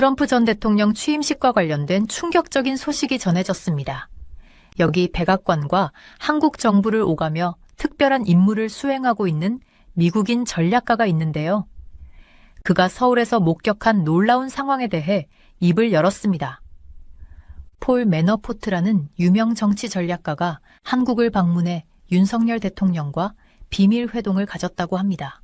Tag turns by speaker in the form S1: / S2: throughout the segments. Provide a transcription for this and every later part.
S1: 트럼프 전 대통령 취임식과 관련된 충격적인 소식이 전해졌습니다. 여기 백악관과 한국 정부를 오가며 특별한 임무를 수행하고 있는 미국인 전략가가 있는데요. 그가 서울에서 목격한 놀라운 상황에 대해 입을 열었습니다. 폴 매너포트라는 유명 정치 전략가가 한국을 방문해 윤석열 대통령과 비밀 회동을 가졌다고 합니다.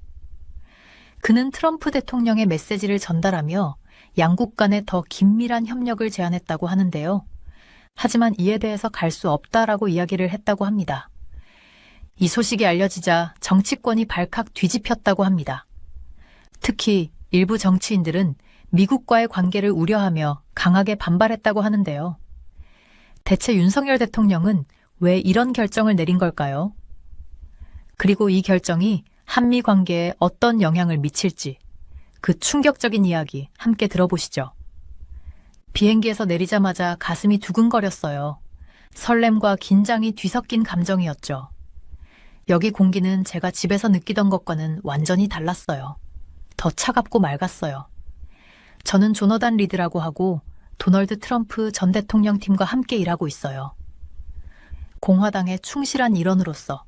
S1: 그는 트럼프 대통령의 메시지를 전달하며 양국 간의 더 긴밀한 협력을 제안했다고 하는데요. 하지만 이에 대해서 갈 수 없다라고 이야기를 했다고 합니다. 이 소식이 알려지자 정치권이 발칵 뒤집혔다고 합니다. 특히 일부 정치인들은 미국과의 관계를 우려하며 강하게 반발했다고 하는데요. 대체 윤석열 대통령은 왜 이런 결정을 내린 걸까요? 그리고 이 결정이 한미 관계에 어떤 영향을 미칠지 그 충격적인 이야기 함께 들어보시죠. 비행기에서 내리자마자 가슴이 두근거렸어요. 설렘과 긴장이 뒤섞인 감정이었죠. 여기 공기는 제가 집에서 느끼던 것과는 완전히 달랐어요. 더 차갑고 맑았어요. 저는 조너단 리드라고 하고 도널드 트럼프 전 대통령 팀과 함께 일하고 있어요. 공화당의 충실한 일원으로서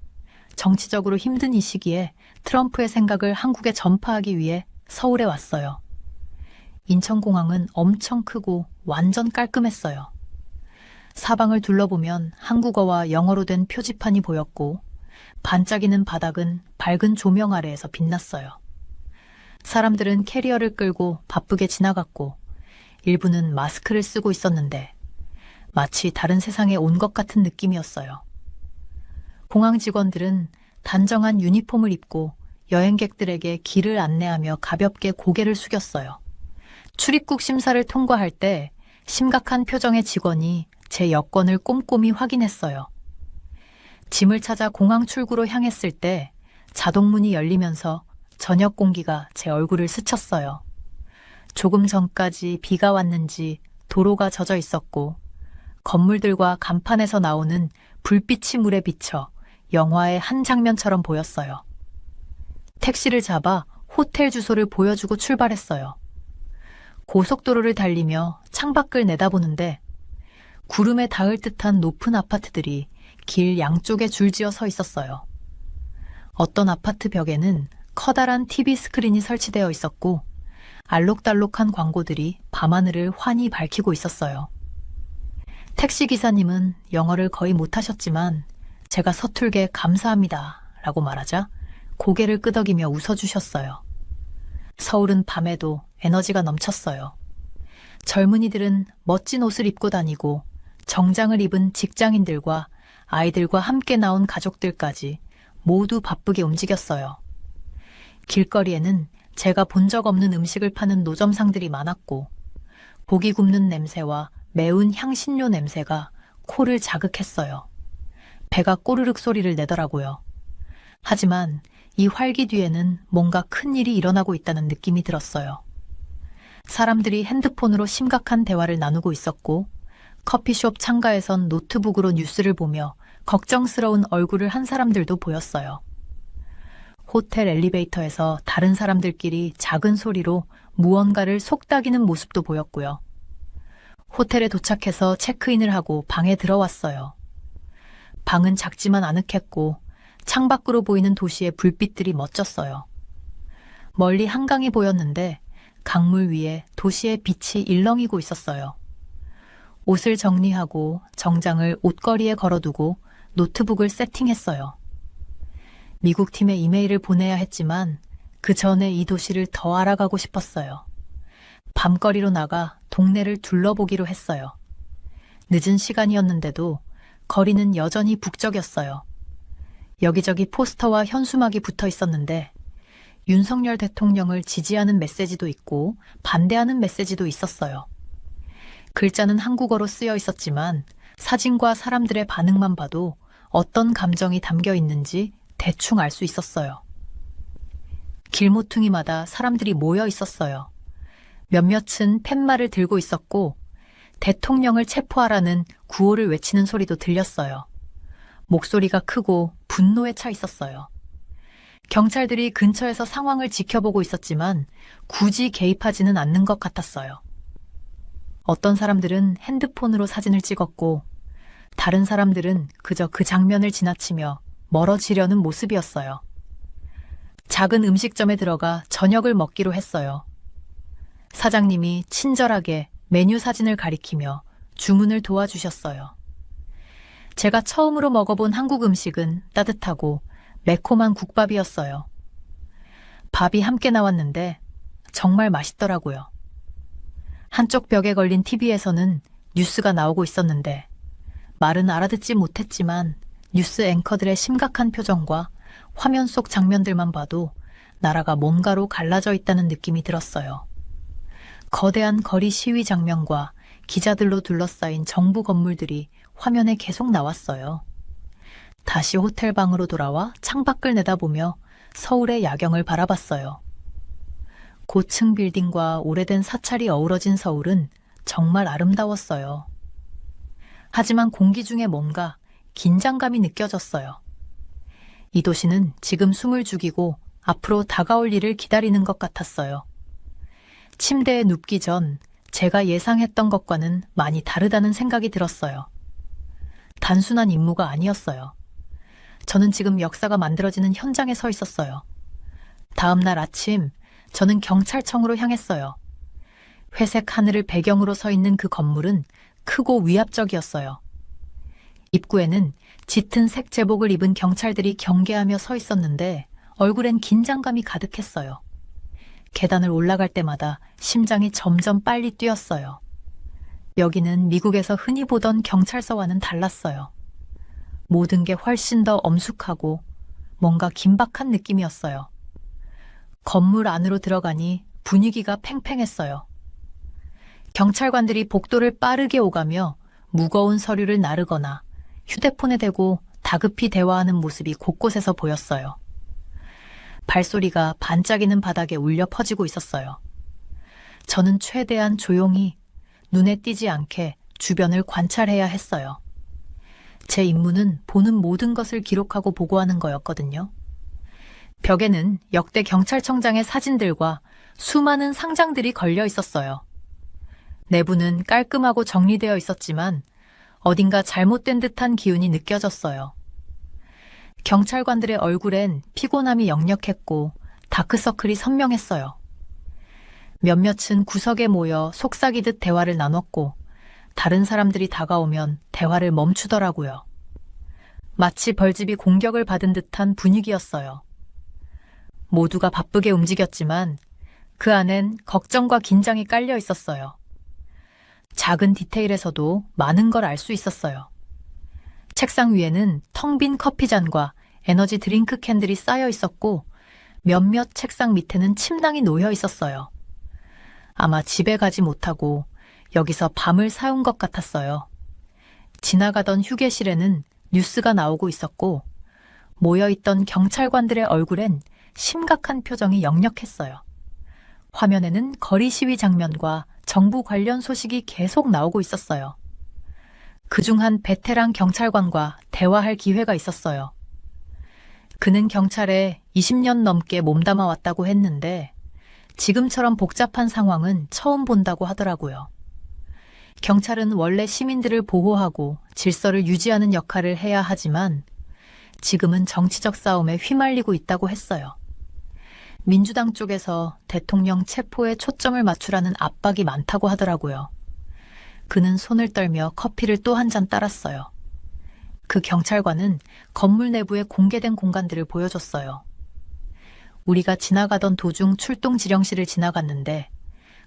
S1: 정치적으로 힘든 이 시기에 트럼프의 생각을 한국에 전파하기 위해 서울에 왔어요. 인천공항은 엄청 크고 완전 깔끔했어요. 사방을 둘러보면 한국어와 영어로 된 표지판이 보였고 반짝이는 바닥은 밝은 조명 아래에서 빛났어요. 사람들은 캐리어를 끌고 바쁘게 지나갔고 일부는 마스크를 쓰고 있었는데 마치 다른 세상에 온 것 같은 느낌이었어요. 공항 직원들은 단정한 유니폼을 입고 여행객들에게 길을 안내하며 가볍게 고개를 숙였어요. 출입국 심사를 통과할 때 심각한 표정의 직원이 제 여권을 꼼꼼히 확인했어요. 짐을 찾아 공항 출구로 향했을 때 자동문이 열리면서 저녁 공기가 제 얼굴을 스쳤어요. 조금 전까지 비가 왔는지 도로가 젖어 있었고 건물들과 간판에서 나오는 불빛이 물에 비쳐 영화의 한 장면처럼 보였어요. 택시를 잡아 호텔 주소를 보여주고 출발했어요. 고속도로를 달리며 창밖을 내다보는데 구름에 닿을 듯한 높은 아파트들이 길 양쪽에 줄지어 서 있었어요. 어떤 아파트 벽에는 커다란 TV 스크린이 설치되어 있었고 알록달록한 광고들이 밤하늘을 환히 밝히고 있었어요. 택시기사님은 영어를 거의 못하셨지만 제가 서툴게 감사합니다 라고 말하자 고개를 끄덕이며 웃어주셨어요. 서울은 밤에도 에너지가 넘쳤어요. 젊은이들은 멋진 옷을 입고 다니고 정장을 입은 직장인들과 아이들과 함께 나온 가족들까지 모두 바쁘게 움직였어요. 길거리에는 제가 본 적 없는 음식을 파는 노점상들이 많았고 고기 굽는 냄새와 매운 향신료 냄새가 코를 자극했어요. 배가 꼬르륵 소리를 내더라고요. 하지만 이 활기 뒤에는 뭔가 큰 일이 일어나고 있다는 느낌이 들었어요. 사람들이 핸드폰으로 심각한 대화를 나누고 있었고 커피숍 창가에선 노트북으로 뉴스를 보며 걱정스러운 얼굴을 한 사람들도 보였어요. 호텔 엘리베이터에서 다른 사람들끼리 작은 소리로 무언가를 속닥이는 모습도 보였고요. 호텔에 도착해서 체크인을 하고 방에 들어왔어요. 방은 작지만 아늑했고 창밖으로 보이는 도시의 불빛들이 멋졌어요. 멀리 한강이 보였는데 강물 위에 도시의 빛이 일렁이고 있었어요. 옷을 정리하고 정장을 옷걸이에 걸어두고 노트북을 세팅했어요. 미국 팀에 이메일을 보내야 했지만 그 전에 이 도시를 더 알아가고 싶었어요. 밤거리로 나가 동네를 둘러보기로 했어요. 늦은 시간이었는데도 거리는 여전히 북적였어요. 여기저기 포스터와 현수막이 붙어 있었는데 윤석열 대통령을 지지하는 메시지도 있고 반대하는 메시지도 있었어요. 글자는 한국어로 쓰여 있었지만 사진과 사람들의 반응만 봐도 어떤 감정이 담겨 있는지 대충 알 수 있었어요. 길모퉁이마다 사람들이 모여 있었어요. 몇몇은 팻말을 들고 있었고 대통령을 체포하라는 구호를 외치는 소리도 들렸어요. 목소리가 크고 분노에 차 있었어요. 경찰들이 근처에서 상황을 지켜보고 있었지만 굳이 개입하지는 않는 것 같았어요. 어떤 사람들은 핸드폰으로 사진을 찍었고 다른 사람들은 그저 그 장면을 지나치며 멀어지려는 모습이었어요. 작은 음식점에 들어가 저녁을 먹기로 했어요. 사장님이 친절하게 메뉴 사진을 가리키며 주문을 도와주셨어요. 제가 처음으로 먹어본 한국 음식은 따뜻하고 매콤한 국밥이었어요. 밥이 함께 나왔는데 정말 맛있더라고요. 한쪽 벽에 걸린 TV에서는 뉴스가 나오고 있었는데 말은 알아듣지 못했지만 뉴스 앵커들의 심각한 표정과 화면 속 장면들만 봐도 나라가 뭔가로 갈라져 있다는 느낌이 들었어요. 거대한 거리 시위 장면과 기자들로 둘러싸인 정부 건물들이 화면에 계속 나왔어요. 다시 호텔 방으로 돌아와 창밖을 내다보며 서울의 야경을 바라봤어요. 고층 빌딩과 오래된 사찰이 어우러진 서울은 정말 아름다웠어요. 하지만 공기 중에 뭔가 긴장감이 느껴졌어요. 이 도시는 지금 숨을 죽이고 앞으로 다가올 일을 기다리는 것 같았어요. 침대에 눕기 전 제가 예상했던 것과는 많이 다르다는 생각이 들었어요. 단순한 임무가 아니었어요. 저는 지금 역사가 만들어지는 현장에 서 있었어요. 다음 날 아침 저는 경찰청으로 향했어요. 회색 하늘을 배경으로 서 있는 그 건물은 크고 위압적이었어요. 입구에는 짙은 색 제복을 입은 경찰들이 경계하며 서 있었는데 얼굴엔 긴장감이 가득했어요. 계단을 올라갈 때마다 심장이 점점 빨리 뛰었어요. 여기는 미국에서 흔히 보던 경찰서와는 달랐어요. 모든 게 훨씬 더 엄숙하고 뭔가 긴박한 느낌이었어요. 건물 안으로 들어가니 분위기가 팽팽했어요. 경찰관들이 복도를 빠르게 오가며 무거운 서류를 나르거나 휴대폰에 대고 다급히 대화하는 모습이 곳곳에서 보였어요. 발소리가 반짝이는 바닥에 울려 퍼지고 있었어요. 저는 최대한 조용히 눈에 띄지 않게 주변을 관찰해야 했어요. 제 임무는 보는 모든 것을 기록하고 보고하는 거였거든요. 벽에는 역대 경찰청장의 사진들과 수많은 상장들이 걸려 있었어요. 내부는 깔끔하고 정리되어 있었지만 어딘가 잘못된 듯한 기운이 느껴졌어요. 경찰관들의 얼굴엔 피곤함이 역력했고 다크서클이 선명했어요. 몇몇은 구석에 모여 속삭이듯 대화를 나눴고 다른 사람들이 다가오면 대화를 멈추더라고요. 마치 벌집이 공격을 받은 듯한 분위기였어요. 모두가 바쁘게 움직였지만 그 안엔 걱정과 긴장이 깔려 있었어요. 작은 디테일에서도 많은 걸 알 수 있었어요. 책상 위에는 텅 빈 커피잔과 에너지 드링크 캔들이 쌓여 있었고 몇몇 책상 밑에는 침낭이 놓여 있었어요. 아마 집에 가지 못하고 여기서 밤을 새운 것 같았어요. 지나가던 휴게실에는 뉴스가 나오고 있었고 모여있던 경찰관들의 얼굴엔 심각한 표정이 역력했어요. 화면에는 거리 시위 장면과 정부 관련 소식이 계속 나오고 있었어요. 그중 한 베테랑 경찰관과 대화할 기회가 있었어요. 그는 경찰에 20년 넘게 몸담아 왔다고 했는데 지금처럼 복잡한 상황은 처음 본다고 하더라고요. 경찰은 원래 시민들을 보호하고 질서를 유지하는 역할을 해야 하지만 지금은 정치적 싸움에 휘말리고 있다고 했어요. 민주당 쪽에서 대통령 체포에 초점을 맞추라는 압박이 많다고 하더라고요. 그는 손을 떨며 커피를 또 한 잔 따랐어요. 그 경찰관은 건물 내부의 공개된 공간들을 보여줬어요. 우리가 지나가던 도중 출동 지령실을 지나갔는데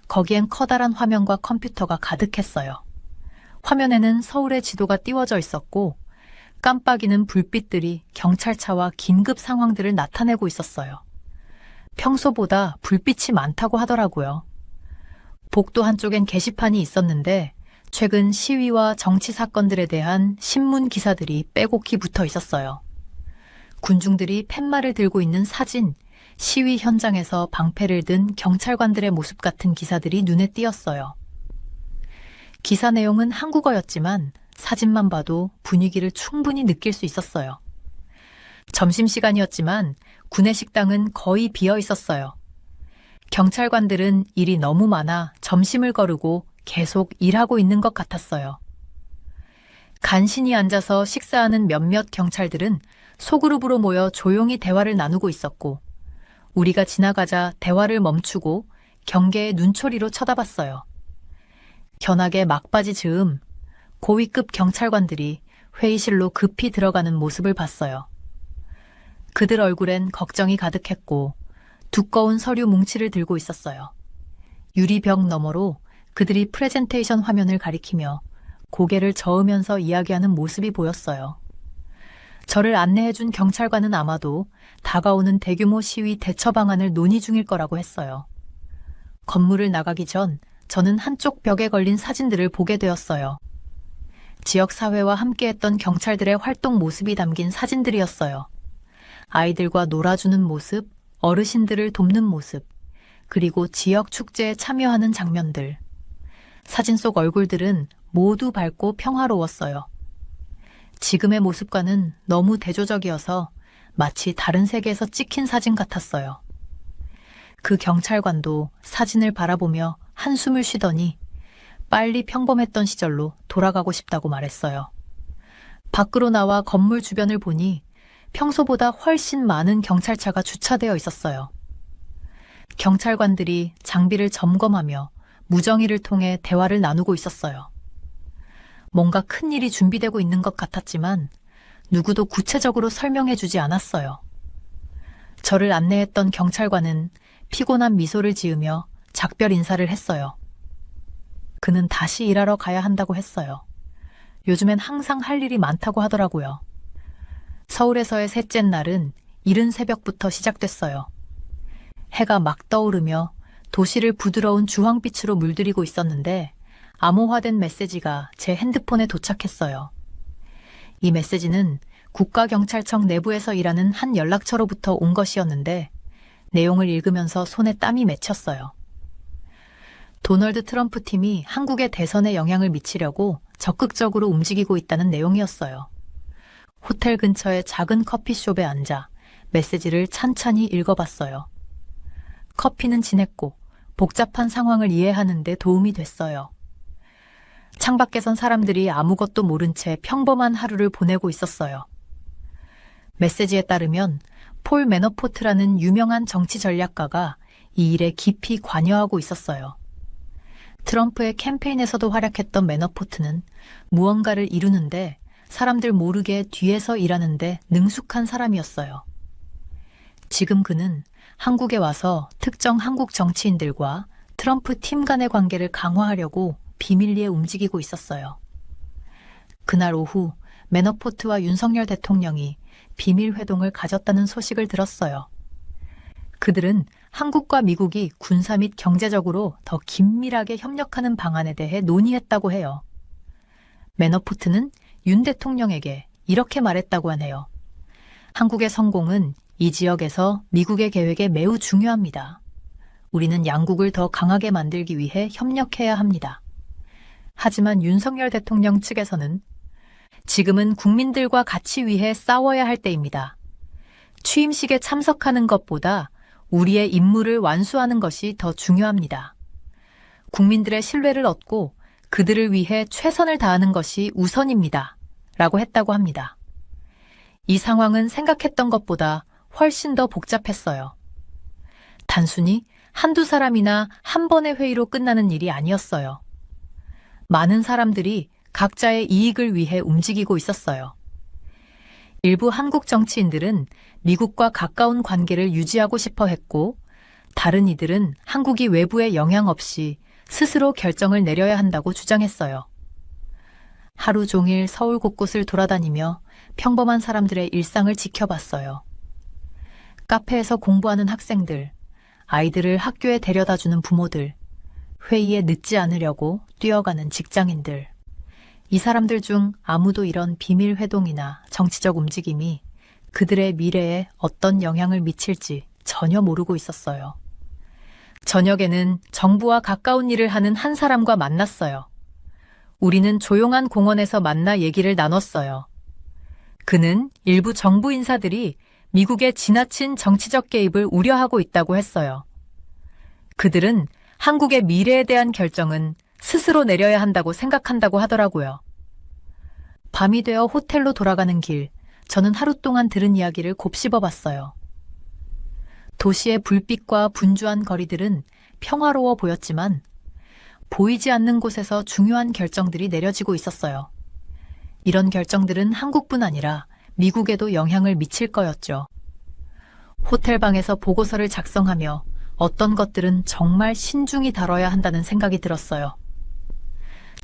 S1: 거기엔 커다란 화면과 컴퓨터가 가득했어요. 화면에는 서울의 지도가 띄워져 있었고 깜빡이는 불빛들이 경찰차와 긴급 상황들을 나타내고 있었어요. 평소보다 불빛이 많다고 하더라고요. 복도 한쪽엔 게시판이 있었는데 최근 시위와 정치 사건들에 대한 신문 기사들이 빼곡히 붙어 있었어요. 군중들이 팻말을 들고 있는 사진, 시위 현장에서 방패를 든 경찰관들의 모습 같은 기사들이 눈에 띄었어요. 기사 내용은 한국어였지만 사진만 봐도 분위기를 충분히 느낄 수 있었어요. 점심시간이었지만 구내 식당은 거의 비어 있었어요. 경찰관들은 일이 너무 많아 점심을 거르고 계속 일하고 있는 것 같았어요. 간신히 앉아서 식사하는 몇몇 경찰들은 소그룹으로 모여 조용히 대화를 나누고 있었고, 우리가 지나가자 대화를 멈추고 경계의 눈초리로 쳐다봤어요. 견학의 막바지 즈음 고위급 경찰관들이 회의실로 급히 들어가는 모습을 봤어요. 그들 얼굴엔 걱정이 가득했고 두꺼운 서류 뭉치를 들고 있었어요. 유리벽 너머로 그들이 프레젠테이션 화면을 가리키며 고개를 저으면서 이야기하는 모습이 보였어요. 저를 안내해준 경찰관은 아마도 다가오는 대규모 시위 대처 방안을 논의 중일 거라고 했어요. 건물을 나가기 전 저는 한쪽 벽에 걸린 사진들을 보게 되었어요. 지역사회와 함께했던 경찰들의 활동 모습이 담긴 사진들이었어요. 아이들과 놀아주는 모습, 어르신들을 돕는 모습, 그리고 지역 축제에 참여하는 장면들. 사진 속 얼굴들은 모두 밝고 평화로웠어요. 지금의 모습과는 너무 대조적이어서 마치 다른 세계에서 찍힌 사진 같았어요. 그 경찰관도 사진을 바라보며 한숨을 쉬더니 빨리 평범했던 시절로 돌아가고 싶다고 말했어요. 밖으로 나와 건물 주변을 보니 평소보다 훨씬 많은 경찰차가 주차되어 있었어요. 경찰관들이 장비를 점검하며 무정의를 통해 대화를 나누고 있었어요. 뭔가 큰 일이 준비되고 있는 것 같았지만 누구도 구체적으로 설명해 주지 않았어요. 저를 안내했던 경찰관은 피곤한 미소를 지으며 작별 인사를 했어요. 그는 다시 일하러 가야 한다고 했어요. 요즘엔 항상 할 일이 많다고 하더라고요. 서울에서의 셋째 날은 이른 새벽부터 시작됐어요. 해가 막 떠오르며 도시를 부드러운 주황빛으로 물들이고 있었는데 암호화된 메시지가 제 핸드폰에 도착했어요. 이 메시지는 국가경찰청 내부에서 일하는 한 연락처로부터 온 것이었는데 내용을 읽으면서 손에 땀이 맺혔어요. 도널드 트럼프 팀이 한국의 대선에 영향을 미치려고 적극적으로 움직이고 있다는 내용이었어요. 호텔 근처의 작은 커피숍에 앉아 메시지를 찬찬히 읽어봤어요. 커피는 진했고 복잡한 상황을 이해하는 데 도움이 됐어요. 창밖에선 사람들이 아무것도 모른 채 평범한 하루를 보내고 있었어요. 메시지에 따르면 폴 매너포트라는 유명한 정치 전략가가 이 일에 깊이 관여하고 있었어요. 트럼프의 캠페인에서도 활약했던 매너포트는 무언가를 이루는데 사람들 모르게 뒤에서 일하는데 능숙한 사람이었어요. 지금 그는 한국에 와서 특정 한국 정치인들과 트럼프 팀 간의 관계를 강화하려고 비밀리에 움직이고 있었어요. 그날 오후 매너포트와 윤석열 대통령이 비밀 회동을 가졌다는 소식을 들었어요. 그들은 한국과 미국이 군사 및 경제적으로 더 긴밀하게 협력하는 방안에 대해 논의했다고 해요. 매너포트는 윤 대통령에게 이렇게 말했다고 하네요. 한국의 성공은 이 지역에서 미국의 계획에 매우 중요합니다. 우리는 양국을 더 강하게 만들기 위해 협력해야 합니다. 하지만 윤석열 대통령 측에서는 지금은 국민들과 같이 위해 싸워야 할 때입니다. 취임식에 참석하는 것보다 우리의 임무를 완수하는 것이 더 중요합니다. 국민들의 신뢰를 얻고 그들을 위해 최선을 다하는 것이 우선입니다. 라고 했다고 합니다. 이 상황은 생각했던 것보다 훨씬 더 복잡했어요. 단순히 한두 사람이나 한 번의 회의로 끝나는 일이 아니었어요. 많은 사람들이 각자의 이익을 위해 움직이고 있었어요. 일부 한국 정치인들은 미국과 가까운 관계를 유지하고 싶어 했고, 다른 이들은 한국이 외부의 영향 없이 스스로 결정을 내려야 한다고 주장했어요. 하루 종일 서울 곳곳을 돌아다니며 평범한 사람들의 일상을 지켜봤어요. 카페에서 공부하는 학생들, 아이들을 학교에 데려다주는 부모들, 회의에 늦지 않으려고 뛰어가는 직장인들. 이 사람들 중 아무도 이런 비밀 회동이나 정치적 움직임이 그들의 미래에 어떤 영향을 미칠지 전혀 모르고 있었어요. 저녁에는 정부와 가까운 일을 하는 한 사람과 만났어요. 우리는 조용한 공원에서 만나 얘기를 나눴어요. 그는 일부 정부 인사들이 미국의 지나친 정치적 개입을 우려하고 있다고 했어요. 그들은 한국의 미래에 대한 결정은 스스로 내려야 한다고 생각한다고 하더라고요. 밤이 되어 호텔로 돌아가는 길, 저는 하루 동안 들은 이야기를 곱씹어 봤어요. 도시의 불빛과 분주한 거리들은 평화로워 보였지만 보이지 않는 곳에서 중요한 결정들이 내려지고 있었어요. 이런 결정들은 한국뿐 아니라 미국에도 영향을 미칠 거였죠. 호텔방에서 보고서를 작성하며 어떤 것들은 정말 신중히 다뤄야 한다는 생각이 들었어요.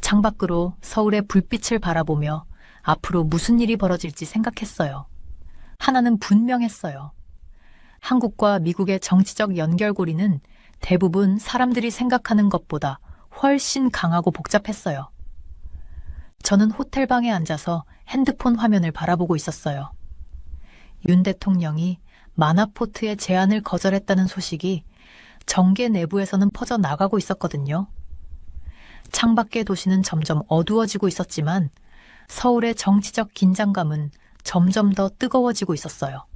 S1: 창밖으로 서울의 불빛을 바라보며 앞으로 무슨 일이 벌어질지 생각했어요. 하나는 분명했어요. 한국과 미국의 정치적 연결고리는 대부분 사람들이 생각하는 것보다 훨씬 강하고 복잡했어요. 저는 호텔방에 앉아서 핸드폰 화면을 바라보고 있었어요. 윤 대통령이 마나포트의 제안을 거절했다는 소식이 정계 내부에서는 퍼져나가고 있었거든요. 창밖의 도시는 점점 어두워지고 있었지만 서울의 정치적 긴장감은 점점 더 뜨거워지고 있었어요.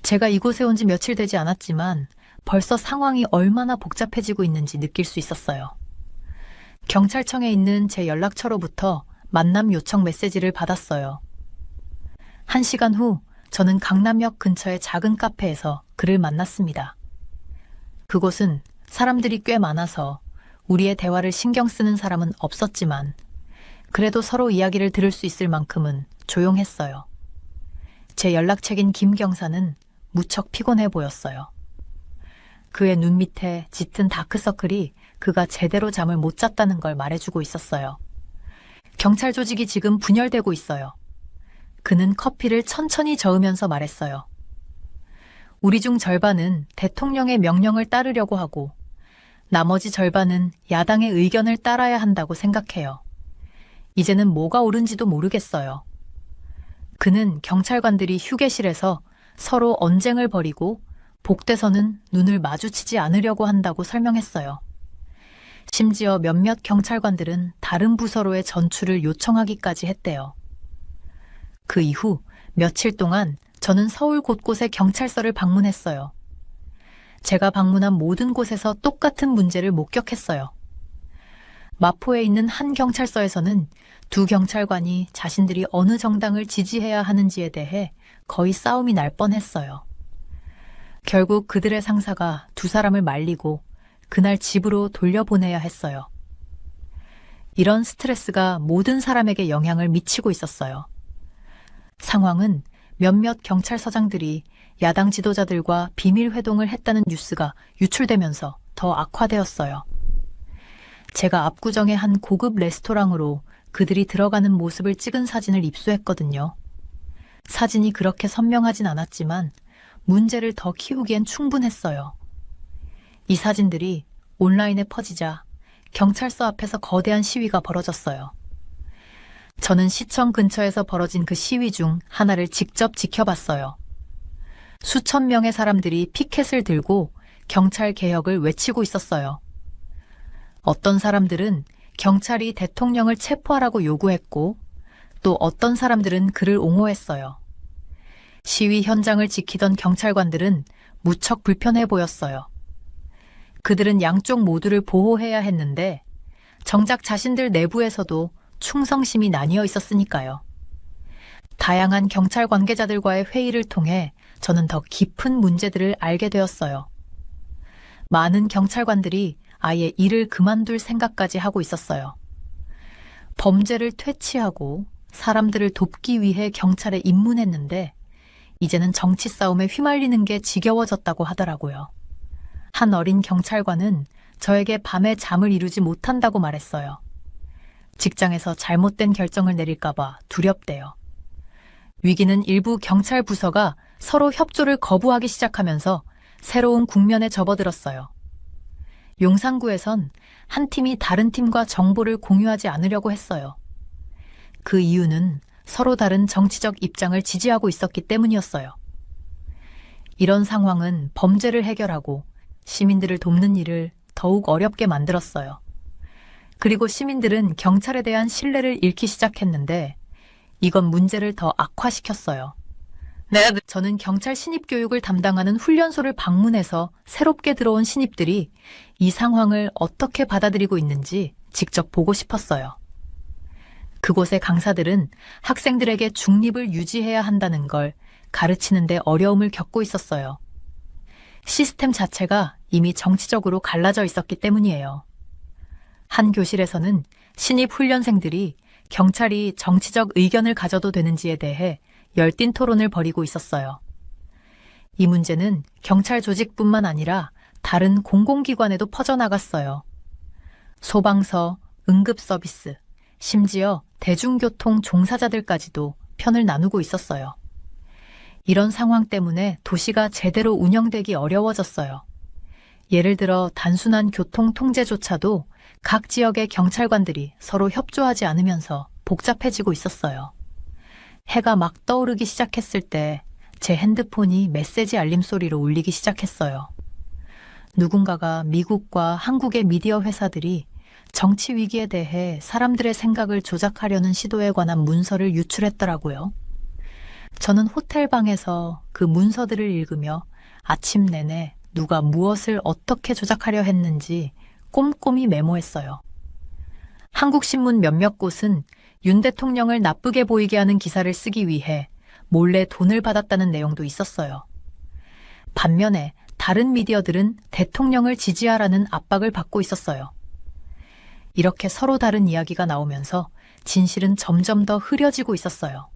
S1: 제가 이곳에 온 지 며칠 되지 않았지만 벌써 상황이 얼마나 복잡해지고 있는지 느낄 수 있었어요. 경찰청에 있는 제 연락처로부터 만남 요청 메시지를 받았어요. 1시간 후 저는 강남역 근처의 작은 카페에서 그를 만났습니다. 그곳은 사람들이 꽤 많아서 우리의 대화를 신경 쓰는 사람은 없었지만 그래도 서로 이야기를 들을 수 있을 만큼은 조용했어요. 제 연락책인 김 경사는 무척 피곤해 보였어요. 그의 눈 밑에 짙은 다크서클이 그가 제대로 잠을 못 잤다는 걸 말해주고 있었어요. 경찰 조직이 지금 분열되고 있어요. 그는 커피를 천천히 저으면서 말했어요. 우리 중 절반은 대통령의 명령을 따르려고 하고 나머지 절반은 야당의 의견을 따라야 한다고 생각해요. 이제는 뭐가 옳은지도 모르겠어요. 그는 경찰관들이 휴게실에서 서로 언쟁을 벌이고 복대서는 눈을 마주치지 않으려고 한다고 설명했어요. 심지어 몇몇 경찰관들은 다른 부서로의 전출을 요청하기까지 했대요. 그 이후 며칠 동안 저는 서울 곳곳의 경찰서를 방문했어요. 제가 방문한 모든 곳에서 똑같은 문제를 목격했어요. 마포에 있는 한 경찰서에서는 두 경찰관이 자신들이 어느 정당을 지지해야 하는지에 대해 거의 싸움이 날 뻔했어요. 결국 그들의 상사가 두 사람을 말리고 그날 집으로 돌려보내야 했어요. 이런 스트레스가 모든 사람에게 영향을 미치고 있었어요. 상황은 몇몇 경찰서장들이 야당 지도자들과 비밀 회동을 했다는 뉴스가 유출되면서 더 악화되었어요. 제가 압구정의 한 고급 레스토랑으로 그들이 들어가는 모습을 찍은 사진을 입수했거든요. 사진이 그렇게 선명하진 않았지만 문제를 더 키우기엔 충분했어요. 이 사진들이 온라인에 퍼지자 경찰서 앞에서 거대한 시위가 벌어졌어요. 저는 시청 근처에서 벌어진 그 시위 중 하나를 직접 지켜봤어요. 수천 명의 사람들이 피켓을 들고 경찰 개혁을 외치고 있었어요. 어떤 사람들은 경찰이 대통령을 체포하라고 요구했고 또 어떤 사람들은 그를 옹호했어요. 시위 현장을 지키던 경찰관들은 무척 불편해 보였어요. 그들은 양쪽 모두를 보호해야 했는데 정작 자신들 내부에서도 충성심이 나뉘어 있었으니까요. 다양한 경찰 관계자들과의 회의를 통해 저는 더 깊은 문제들을 알게 되었어요. 많은 경찰관들이 아예 일을 그만둘 생각까지 하고 있었어요. 범죄를 퇴치하고 사람들을 돕기 위해 경찰에 입문했는데 이제는 정치 싸움에 휘말리는 게 지겨워졌다고 하더라고요. 한 어린 경찰관은 저에게 밤에 잠을 이루지 못한다고 말했어요. 직장에서 잘못된 결정을 내릴까봐 두렵대요. 위기는 일부 경찰 부서가 서로 협조를 거부하기 시작하면서 새로운 국면에 접어들었어요. 용산구에선 한 팀이 다른 팀과 정보를 공유하지 않으려고 했어요. 그 이유는 서로 다른 정치적 입장을 지지하고 있었기 때문이었어요. 이런 상황은 범죄를 해결하고 시민들을 돕는 일을 더욱 어렵게 만들었어요. 그리고 시민들은 경찰에 대한 신뢰를 잃기 시작했는데 이건 문제를 더 악화시켰어요. 저는 경찰 신입 교육을 담당하는 훈련소를 방문해서 새롭게 들어온 신입들이 이 상황을 어떻게 받아들이고 있는지 직접 보고 싶었어요. 그곳의 강사들은 학생들에게 중립을 유지해야 한다는 걸 가르치는데 어려움을 겪고 있었어요. 시스템 자체가 이미 정치적으로 갈라져 있었기 때문이에요. 한 교실에서는 신입 훈련생들이 경찰이 정치적 의견을 가져도 되는지에 대해 열띤 토론을 벌이고 있었어요. 이 문제는 경찰 조직뿐만 아니라 다른 공공기관에도 퍼져나갔어요. 소방서, 응급서비스, 심지어 대중교통 종사자들까지도 편을 나누고 있었어요. 이런 상황 때문에 도시가 제대로 운영되기 어려워졌어요. 예를 들어 단순한 교통 통제조차도 각 지역의 경찰관들이 서로 협조하지 않으면서 복잡해지고 있었어요. 해가 막 떠오르기 시작했을 때 제 핸드폰이 메시지 알림 소리로 울리기 시작했어요. 누군가가 미국과 한국의 미디어 회사들이 정치 위기에 대해 사람들의 생각을 조작하려는 시도에 관한 문서를 유출했더라고요. 저는 호텔 방에서 그 문서들을 읽으며 아침 내내 누가 무엇을 어떻게 조작하려 했는지 꼼꼼히 메모했어요. 한국 신문 몇몇 곳은 윤 대통령을 나쁘게 보이게 하는 기사를 쓰기 위해 몰래 돈을 받았다는 내용도 있었어요. 반면에 다른 미디어들은 대통령을 지지하라는 압박을 받고 있었어요. 이렇게 서로 다른 이야기가 나오면서 진실은 점점 더 흐려지고 있었어요.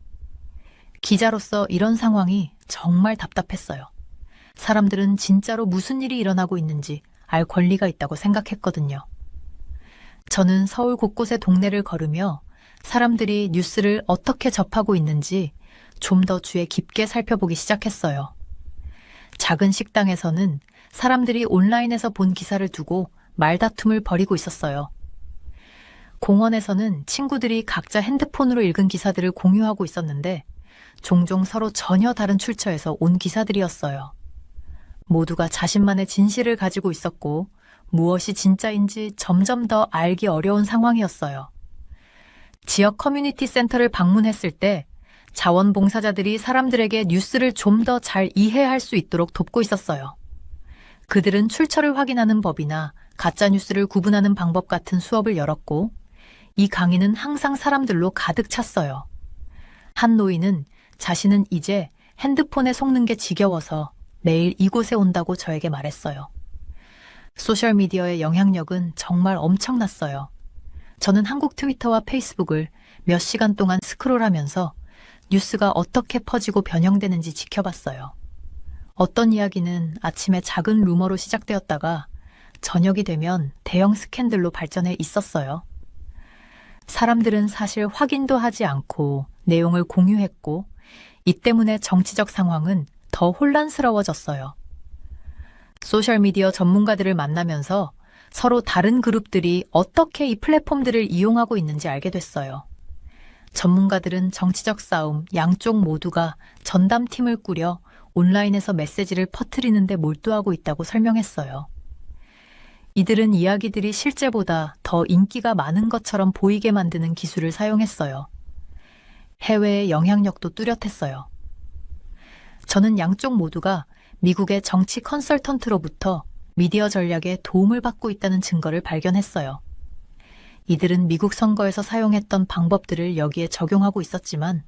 S1: 기자로서 이런 상황이 정말 답답했어요. 사람들은 진짜로 무슨 일이 일어나고 있는지 알 권리가 있다고 생각했거든요. 저는 서울 곳곳의 동네를 걸으며 사람들이 뉴스를 어떻게 접하고 있는지 좀 더 주의 깊게 살펴보기 시작했어요. 작은 식당에서는 사람들이 온라인에서 본 기사를 두고 말다툼을 벌이고 있었어요. 공원에서는 친구들이 각자 핸드폰으로 읽은 기사들을 공유하고 있었는데 종종 서로 전혀 다른 출처에서 온 기사들이었어요. 모두가 자신만의 진실을 가지고 있었고 무엇이 진짜인지 점점 더 알기 어려운 상황이었어요. 지역 커뮤니티 센터를 방문했을 때 자원봉사자들이 사람들에게 뉴스를 좀 더 잘 이해할 수 있도록 돕고 있었어요. 그들은 출처를 확인하는 법이나 가짜뉴스를 구분하는 방법 같은 수업을 열었고 이 강의는 항상 사람들로 가득 찼어요. 한 노인은 자신은 이제 핸드폰에 속는 게 지겨워서 매일 이곳에 온다고 저에게 말했어요. 소셜미디어의 영향력은 정말 엄청났어요. 저는 한국 트위터와 페이스북을 몇 시간 동안 스크롤하면서 뉴스가 어떻게 퍼지고 변형되는지 지켜봤어요. 어떤 이야기는 아침에 작은 루머로 시작되었다가 저녁이 되면 대형 스캔들로 발전해 있었어요. 사람들은 사실 확인도 하지 않고 내용을 공유했고 이 때문에 정치적 상황은 더 혼란스러워졌어요. 소셜미디어 전문가들을 만나면서 서로 다른 그룹들이 어떻게 이 플랫폼들을 이용하고 있는지 알게 됐어요. 전문가들은 정치적 싸움, 양쪽 모두가 전담팀을 꾸려 온라인에서 메시지를 퍼뜨리는 데 몰두하고 있다고 설명했어요. 이들은 이야기들이 실제보다 더 인기가 많은 것처럼 보이게 만드는 기술을 사용했어요. 해외의 영향력도 뚜렷했어요. 저는 양쪽 모두가 미국의 정치 컨설턴트로부터 미디어 전략에 도움을 받고 있다는 증거를 발견했어요. 이들은 미국 선거에서 사용했던 방법들을 여기에 적용하고 있었지만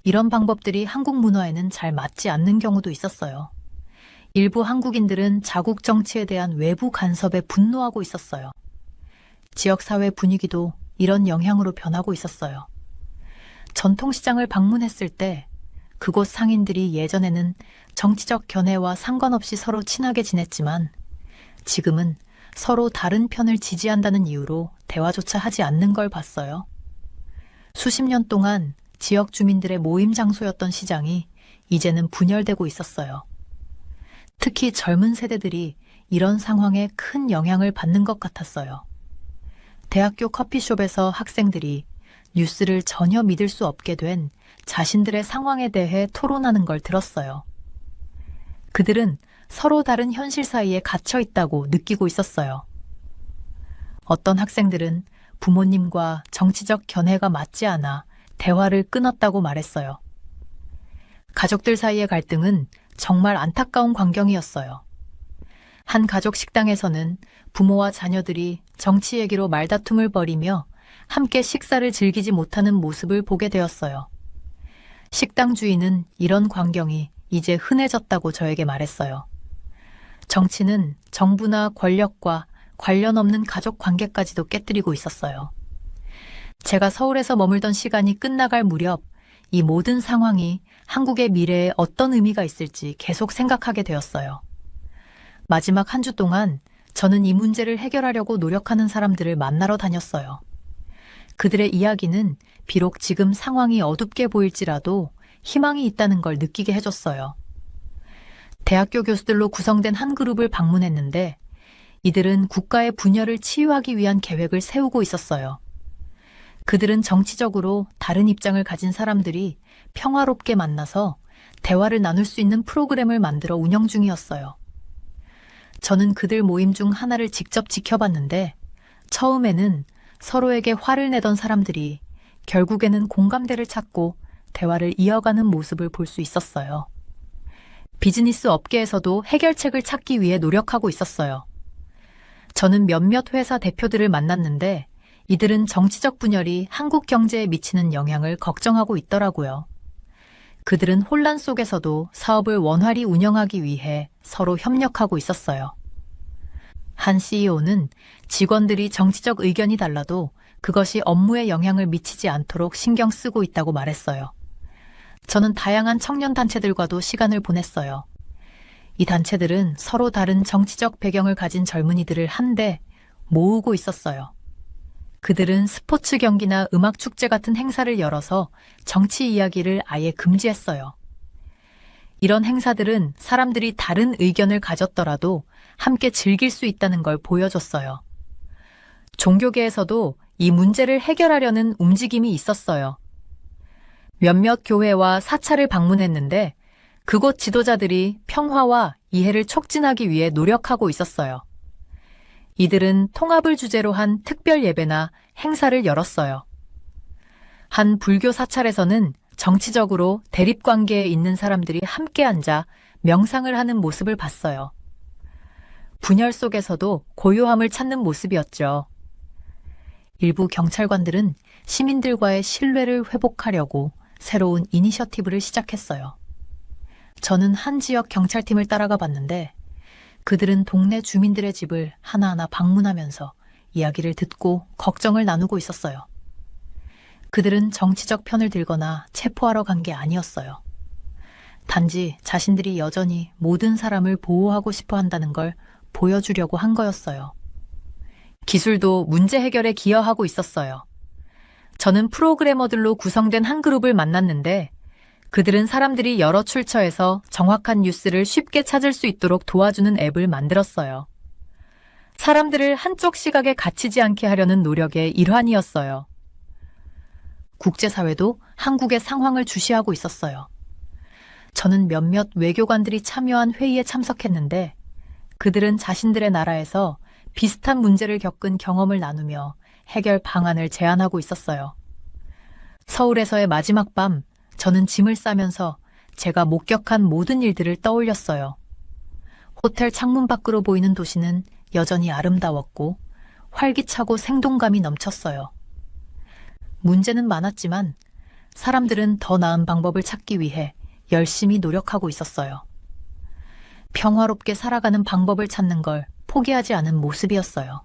S1: 이런 방법들이 한국 문화에는 잘 맞지 않는 경우도 있었어요. 일부 한국인들은 자국 정치에 대한 외부 간섭에 분노하고 있었어요. 지역사회 분위기도 이런 영향으로 변하고 있었어요. 전통시장을 방문했을 때 그곳 상인들이 예전에는 정치적 견해와 상관없이 서로 친하게 지냈지만 지금은 서로 다른 편을 지지한다는 이유로 대화조차 하지 않는 걸 봤어요. 수십 년 동안 지역 주민들의 모임 장소였던 시장이 이제는 분열되고 있었어요. 특히 젊은 세대들이 이런 상황에 큰 영향을 받는 것 같았어요. 대학교 커피숍에서 학생들이 뉴스를 전혀 믿을 수 없게 된 자신들의 상황에 대해 토론하는 걸 들었어요. 그들은 서로 다른 현실 사이에 갇혀 있다고 느끼고 있었어요. 어떤 학생들은 부모님과 정치적 견해가 맞지 않아 대화를 끊었다고 말했어요. 가족들 사이의 갈등은 정말 안타까운 광경이었어요. 한 가족 식당에서는 부모와 자녀들이 정치 얘기로 말다툼을 벌이며 함께 식사를 즐기지 못하는 모습을 보게 되었어요. 식당 주인은 이런 광경이 이제 흔해졌다고 저에게 말했어요. 정치는 정부나 권력과 관련 없는 가족 관계까지도 깨뜨리고 있었어요. 제가 서울에서 머물던 시간이 끝나갈 무렵 이 모든 상황이 한국의 미래에 어떤 의미가 있을지 계속 생각하게 되었어요. 마지막 한 주 동안 저는 이 문제를 해결하려고 노력하는 사람들을 만나러 다녔어요. 그들의 이야기는 비록 지금 상황이 어둡게 보일지라도 희망이 있다는 걸 느끼게 해줬어요. 대학교 교수들로 구성된 한 그룹을 방문했는데 이들은 국가의 분열을 치유하기 위한 계획을 세우고 있었어요. 그들은 정치적으로 다른 입장을 가진 사람들이 평화롭게 만나서 대화를 나눌 수 있는 프로그램을 만들어 운영 중이었어요. 저는 그들 모임 중 하나를 직접 지켜봤는데 처음에는 서로에게 화를 내던 사람들이 결국에는 공감대를 찾고 대화를 이어가는 모습을 볼 수 있었어요. 비즈니스 업계에서도 해결책을 찾기 위해 노력하고 있었어요. 저는 몇몇 회사 대표들을 만났는데 이들은 정치적 분열이 한국 경제에 미치는 영향을 걱정하고 있더라고요. 그들은 혼란 속에서도 사업을 원활히 운영하기 위해 서로 협력하고 있었어요. 한 CEO는 직원들이 정치적 의견이 달라도 그것이 업무에 영향을 미치지 않도록 신경 쓰고 있다고 말했어요. 저는 다양한 청년 단체들과도 시간을 보냈어요. 이 단체들은 서로 다른 정치적 배경을 가진 젊은이들을 한데 모으고 있었어요. 그들은 스포츠 경기나 음악 축제 같은 행사를 열어서 정치 이야기를 아예 금지했어요. 이런 행사들은 사람들이 다른 의견을 가졌더라도 함께 즐길 수 있다는 걸 보여줬어요. 종교계에서도 이 문제를 해결하려는 움직임이 있었어요. 몇몇 교회와 사찰을 방문했는데 그곳 지도자들이 평화와 이해를 촉진하기 위해 노력하고 있었어요. 이들은 통합을 주제로 한 특별 예배나 행사를 열었어요. 한 불교 사찰에서는 정치적으로 대립관계에 있는 사람들이 함께 앉아 명상을 하는 모습을 봤어요. 분열 속에서도 고요함을 찾는 모습이었죠. 일부 경찰관들은 시민들과의 신뢰를 회복하려고 새로운 이니셔티브를 시작했어요. 저는 한 지역 경찰팀을 따라가 봤는데 그들은 동네 주민들의 집을 하나하나 방문하면서 이야기를 듣고 걱정을 나누고 있었어요. 그들은 정치적 편을 들거나 체포하러 간 게 아니었어요. 단지 자신들이 여전히 모든 사람을 보호하고 싶어 한다는 걸 보여주려고 한 거였어요. 기술도 문제 해결에 기여하고 있었어요. 저는 프로그래머들로 구성된 한 그룹을 만났는데 그들은 사람들이 여러 출처에서 정확한 뉴스를 쉽게 찾을 수 있도록 도와주는 앱을 만들었어요. 사람들을 한쪽 시각에 갇히지 않게 하려는 노력의 일환이었어요. 국제사회도 한국의 상황을 주시하고 있었어요. 저는 몇몇 외교관들이 참여한 회의에 참석했는데 그들은 자신들의 나라에서 비슷한 문제를 겪은 경험을 나누며 해결 방안을 제안하고 있었어요. 서울에서의 마지막 밤, 저는 짐을 싸면서 제가 목격한 모든 일들을 떠올렸어요. 호텔 창문 밖으로 보이는 도시는 여전히 아름다웠고 활기차고 생동감이 넘쳤어요. 문제는 많았지만 사람들은 더 나은 방법을 찾기 위해 열심히 노력하고 있었어요. 평화롭게 살아가는 방법을 찾는 걸 포기하지 않은 모습이었어요.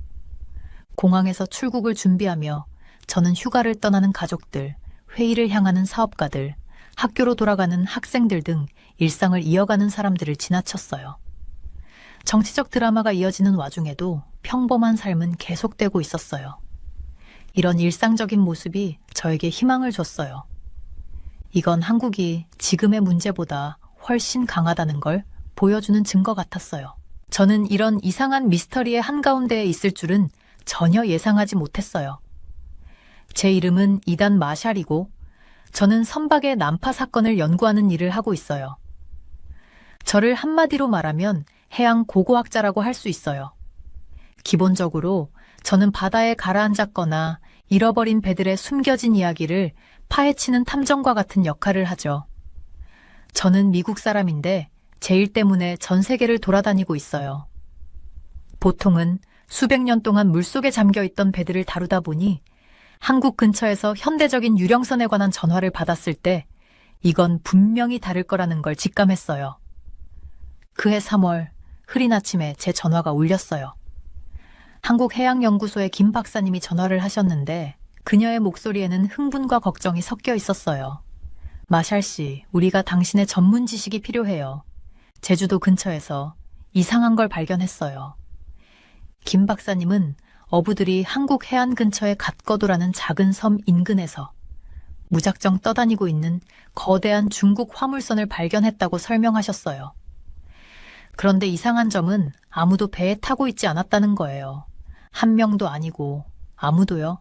S1: 공항에서 출국을 준비하며 저는 휴가를 떠나는 가족들, 회의를 향하는 사업가들, 학교로 돌아가는 학생들 등 일상을 이어가는 사람들을 지나쳤어요. 정치적 드라마가 이어지는 와중에도 평범한 삶은 계속되고 있었어요. 이런 일상적인 모습이 저에게 희망을 줬어요. 이건 한국이 지금의 문제보다 훨씬 강하다는 걸 보여주는 증거 같았어요. 저는 이런 이상한 미스터리의 한가운데에 있을 줄은 전혀 예상하지 못했어요. 제 이름은 이단 마샬이고 저는 선박의 난파 사건을 연구하는 일을 하고 있어요. 저를 한마디로 말하면 해양 고고학자라고 할 수 있어요. 기본적으로 저는 바다에 가라앉았거나 잃어버린 배들의 숨겨진 이야기를 파헤치는 탐정과 같은 역할을 하죠. 저는 미국 사람인데 제 일 때문에 전 세계를 돌아다니고 있어요. 보통은 수백 년 동안 물속에 잠겨 있던 배들을 다루다 보니 한국 근처에서 현대적인 유령선에 관한 전화를 받았을 때 이건 분명히 다를 거라는 걸 직감했어요. 그해 3월 흐린 아침에 제 전화가 울렸어요. 한국해양연구소의 김 박사님이 전화를 하셨는데 그녀의 목소리에는 흥분과 걱정이 섞여 있었어요. 마샬 씨, 우리가 당신의 전문 지식이 필요해요. 제주도 근처에서 이상한 걸 발견했어요. 김 박사님은 어부들이 한국 해안 근처의 갓거도라는 작은 섬 인근에서 무작정 떠다니고 있는 거대한 중국 화물선을 발견했다고 설명하셨어요. 그런데 이상한 점은 아무도 배에 타고 있지 않았다는 거예요. 한 명도 아니고 아무도요.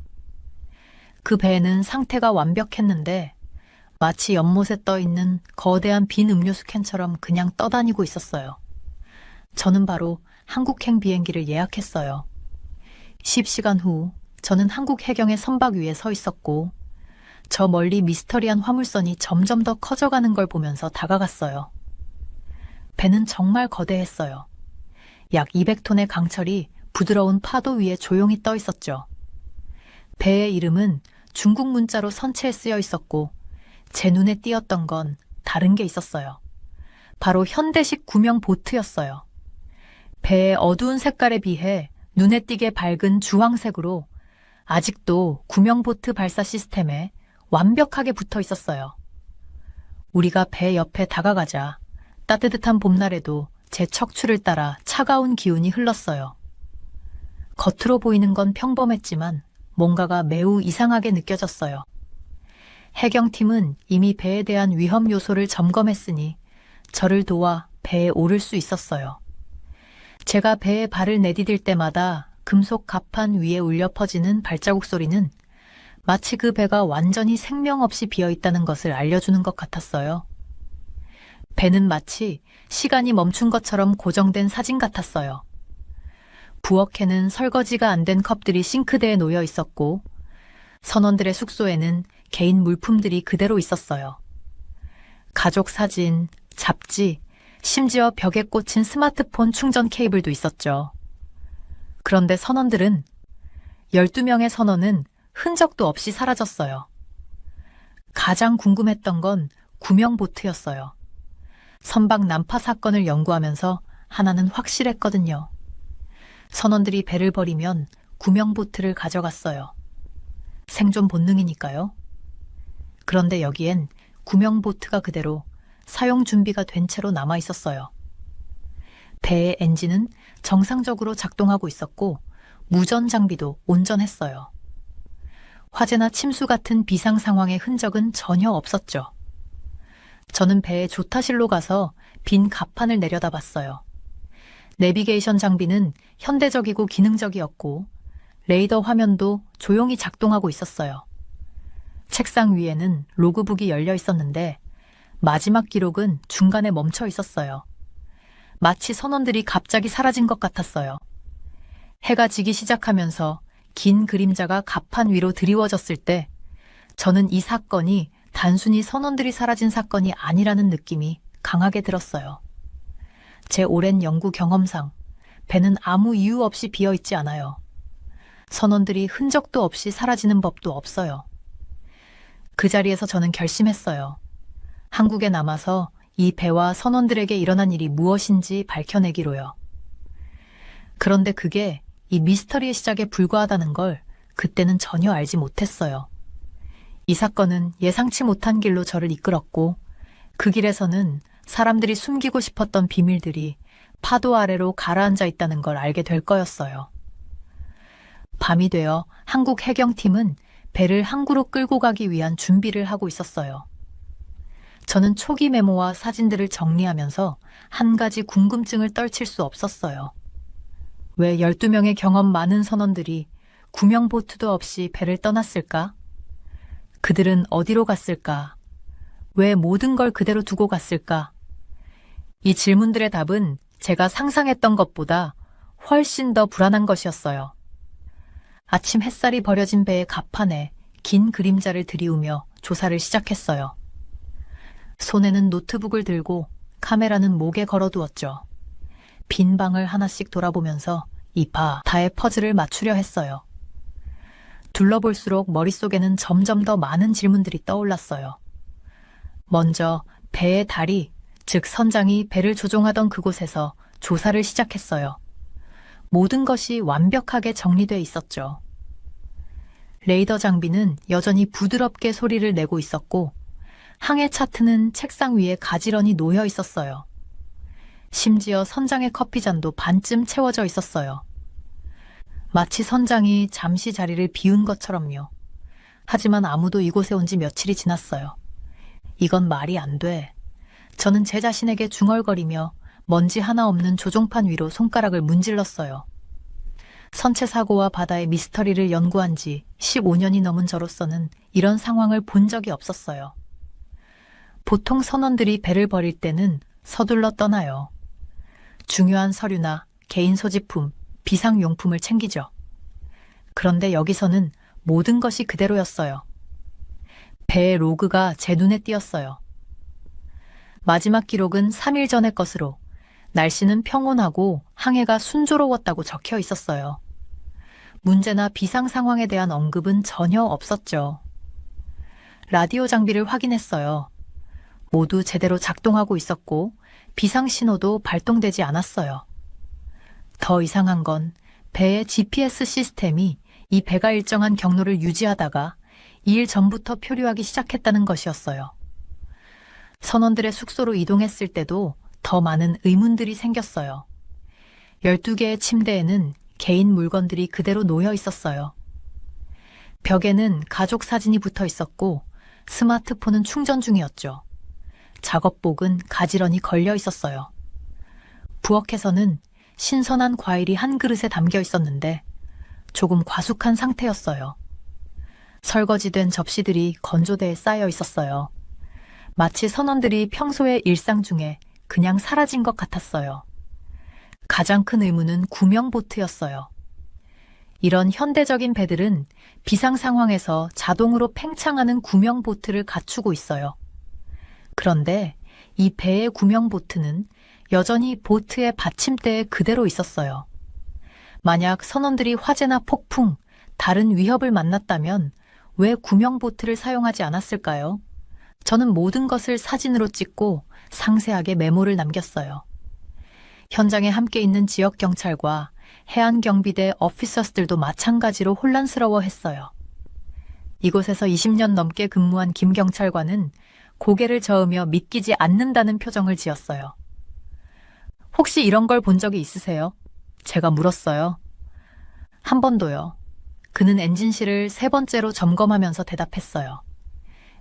S1: 그 배에는 상태가 완벽했는데 마치 연못에 떠 있는 거대한 빈 음료수 캔처럼 그냥 떠다니고 있었어요. 저는 바로 한국행 비행기를 예약했어요. 10시간 후 저는 한국 해경의 선박 위에 서 있었고 저 멀리 미스터리한 화물선이 점점 더 커져가는 걸 보면서 다가갔어요. 배는 정말 거대했어요. 약 200톤의 강철이 부드러운 파도 위에 조용히 떠 있었죠. 배의 이름은 중국 문자로 선체에 쓰여 있었고 제 눈에 띄었던 건 다른 게 있었어요. 바로 현대식 구명 보트였어요. 배의 어두운 색깔에 비해 눈에 띄게 밝은 주황색으로 아직도 구명보트 발사 시스템에 완벽하게 붙어 있었어요. 우리가 배 옆에 다가가자 따뜻한 봄날에도 제 척추를 따라 차가운 기운이 흘렀어요. 겉으로 보이는 건 평범했지만 뭔가가 매우 이상하게 느껴졌어요. 해경팀은 이미 배에 대한 위험 요소를 점검했으니 저를 도와 배에 오를 수 있었어요. 제가 배에 발을 내디딜 때마다 금속 갑판 위에 울려 퍼지는 발자국 소리는 마치 그 배가 완전히 생명 없이 비어 있다는 것을 알려주는 것 같았어요. 배는 마치 시간이 멈춘 것처럼 고정된 사진 같았어요. 부엌에는 설거지가 안 된 컵들이 싱크대에 놓여 있었고 선원들의 숙소에는 개인 물품들이 그대로 있었어요. 가족 사진, 잡지, 심지어 벽에 꽂힌 스마트폰 충전 케이블도 있었죠. 그런데 선원들은 12명의 선원은 흔적도 없이 사라졌어요. 가장 궁금했던 건 구명보트였어요. 선박 난파 사건을 연구하면서 하나는 확실했거든요. 선원들이 배를 버리면 구명보트를 가져갔어요. 생존 본능이니까요. 그런데 여기엔 구명보트가 그대로 사용 준비가 된 채로 남아 있었어요. 배의 엔진은 정상적으로 작동하고 있었고 무전 장비도 온전했어요. 화재나 침수 같은 비상 상황의 흔적은 전혀 없었죠. 저는 배의 조타실로 가서 빈 갑판을 내려다봤어요. 내비게이션 장비는 현대적이고 기능적이었고 레이더 화면도 조용히 작동하고 있었어요. 책상 위에는 로그북이 열려 있었는데 마지막 기록은 중간에 멈춰 있었어요. 마치 선원들이 갑자기 사라진 것 같았어요. 해가 지기 시작하면서 긴 그림자가 갑판 위로 드리워졌을 때 저는 이 사건이 단순히 선원들이 사라진 사건이 아니라는 느낌이 강하게 들었어요. 제 오랜 연구 경험상 배는 아무 이유 없이 비어있지 않아요. 선원들이 흔적도 없이 사라지는 법도 없어요. 그 자리에서 저는 결심했어요. 한국에 남아서 이 배와 선원들에게 일어난 일이 무엇인지 밝혀내기로요. 그런데 그게 이 미스터리의 시작에 불과하다는 걸 그때는 전혀 알지 못했어요. 이 사건은 예상치 못한 길로 저를 이끌었고 그 길에서는 사람들이 숨기고 싶었던 비밀들이 파도 아래로 가라앉아 있다는 걸 알게 될 거였어요. 밤이 되어 한국 해경팀은 배를 항구로 끌고 가기 위한 준비를 하고 있었어요. 저는 초기 메모와 사진들을 정리하면서 한 가지 궁금증을 떨칠 수 없었어요. 왜 12명의 경험 많은 선원들이 구명보트도 없이 배를 떠났을까? 그들은 어디로 갔을까? 왜 모든 걸 그대로 두고 갔을까? 이 질문들의 답은 제가 상상했던 것보다 훨씬 더 불안한 것이었어요. 아침 햇살이 버려진 배의 갑판에 긴 그림자를 들이우며 조사를 시작했어요. 손에는 노트북을 들고 카메라는 목에 걸어두었죠. 빈 방을 하나씩 돌아보면서 이파 다의 퍼즐을 맞추려 했어요. 둘러볼수록 머릿속에는 점점 더 많은 질문들이 떠올랐어요. 먼저 배의 다리, 즉 선장이 배를 조종하던 그곳에서 조사를 시작했어요. 모든 것이 완벽하게 정리돼 있었죠. 레이더 장비는 여전히 부드럽게 소리를 내고 있었고 항해 차트는 책상 위에 가지런히 놓여 있었어요. 심지어 선장의 커피잔도 반쯤 채워져 있었어요. 마치 선장이 잠시 자리를 비운 것처럼요. 하지만 아무도 이곳에 온 지 며칠이 지났어요. 이건 말이 안 돼. 저는 제 자신에게 중얼거리며 먼지 하나 없는 조종판 위로 손가락을 문질렀어요. 선체 사고와 바다의 미스터리를 연구한 지 15년이 넘은 저로서는 이런 상황을 본 적이 없었어요. 보통 선원들이 배를 버릴 때는 서둘러 떠나요. 중요한 서류나 개인 소지품, 비상용품을 챙기죠. 그런데 여기서는 모든 것이 그대로였어요. 배의 로그가 제 눈에 띄었어요. 마지막 기록은 3일 전의 것으로 날씨는 평온하고 항해가 순조로웠다고 적혀 있었어요. 문제나 비상 상황에 대한 언급은 전혀 없었죠. 라디오 장비를 확인했어요. 모두 제대로 작동하고 있었고 비상 신호도 발동되지 않았어요. 더 이상한 건 배의 GPS 시스템이 이 배가 일정한 경로를 유지하다가 2일 전부터 표류하기 시작했다는 것이었어요. 선원들의 숙소로 이동했을 때도 더 많은 의문들이 생겼어요. 12개의 침대에는 개인 물건들이 그대로 놓여 있었어요. 벽에는 가족 사진이 붙어 있었고 스마트폰은 충전 중이었죠. 작업복은 가지런히 걸려 있었어요. 부엌에서는 신선한 과일이 한 그릇에 담겨 있었는데 조금 과숙한 상태였어요. 설거지된 접시들이 건조대에 쌓여 있었어요. 마치 선원들이 평소의 일상 중에 그냥 사라진 것 같았어요. 가장 큰 의문은 구명보트였어요. 이런 현대적인 배들은 비상 상황에서 자동으로 팽창하는 구명보트를 갖추고 있어요. 그런데 이 배의 구명보트는 여전히 보트의 받침대에 그대로 있었어요. 만약 선원들이 화재나 폭풍, 다른 위협을 만났다면 왜 구명보트를 사용하지 않았을까요? 저는 모든 것을 사진으로 찍고 상세하게 메모를 남겼어요. 현장에 함께 있는 지역경찰과 해안경비대 어피서스들도 마찬가지로 혼란스러워했어요. 이곳에서 20년 넘게 근무한 김 경찰관은 고개를 저으며 믿기지 않는다는 표정을 지었어요. 혹시 이런 걸 본 적이 있으세요? 제가 물었어요. 한 번도요. 그는 엔진실을 3번째로 점검하면서 대답했어요.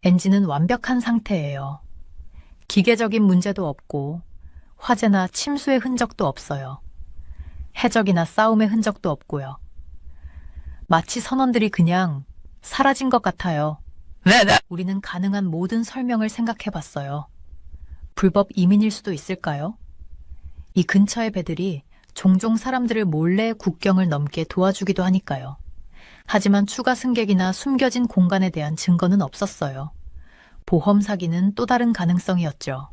S1: 엔진은 완벽한 상태예요. 기계적인 문제도 없고 화재나 침수의 흔적도 없어요. 해적이나 싸움의 흔적도 없고요. 마치 선원들이 그냥 사라진 것 같아요. 우리는 가능한 모든 설명을 생각해봤어요. 불법 이민일 수도 있을까요? 이 근처의 배들이 종종 사람들을 몰래 국경을 넘게 도와주기도 하니까요. 하지만 추가 승객이나 숨겨진 공간에 대한 증거는 없었어요. 보험 사기는 또 다른 가능성이었죠.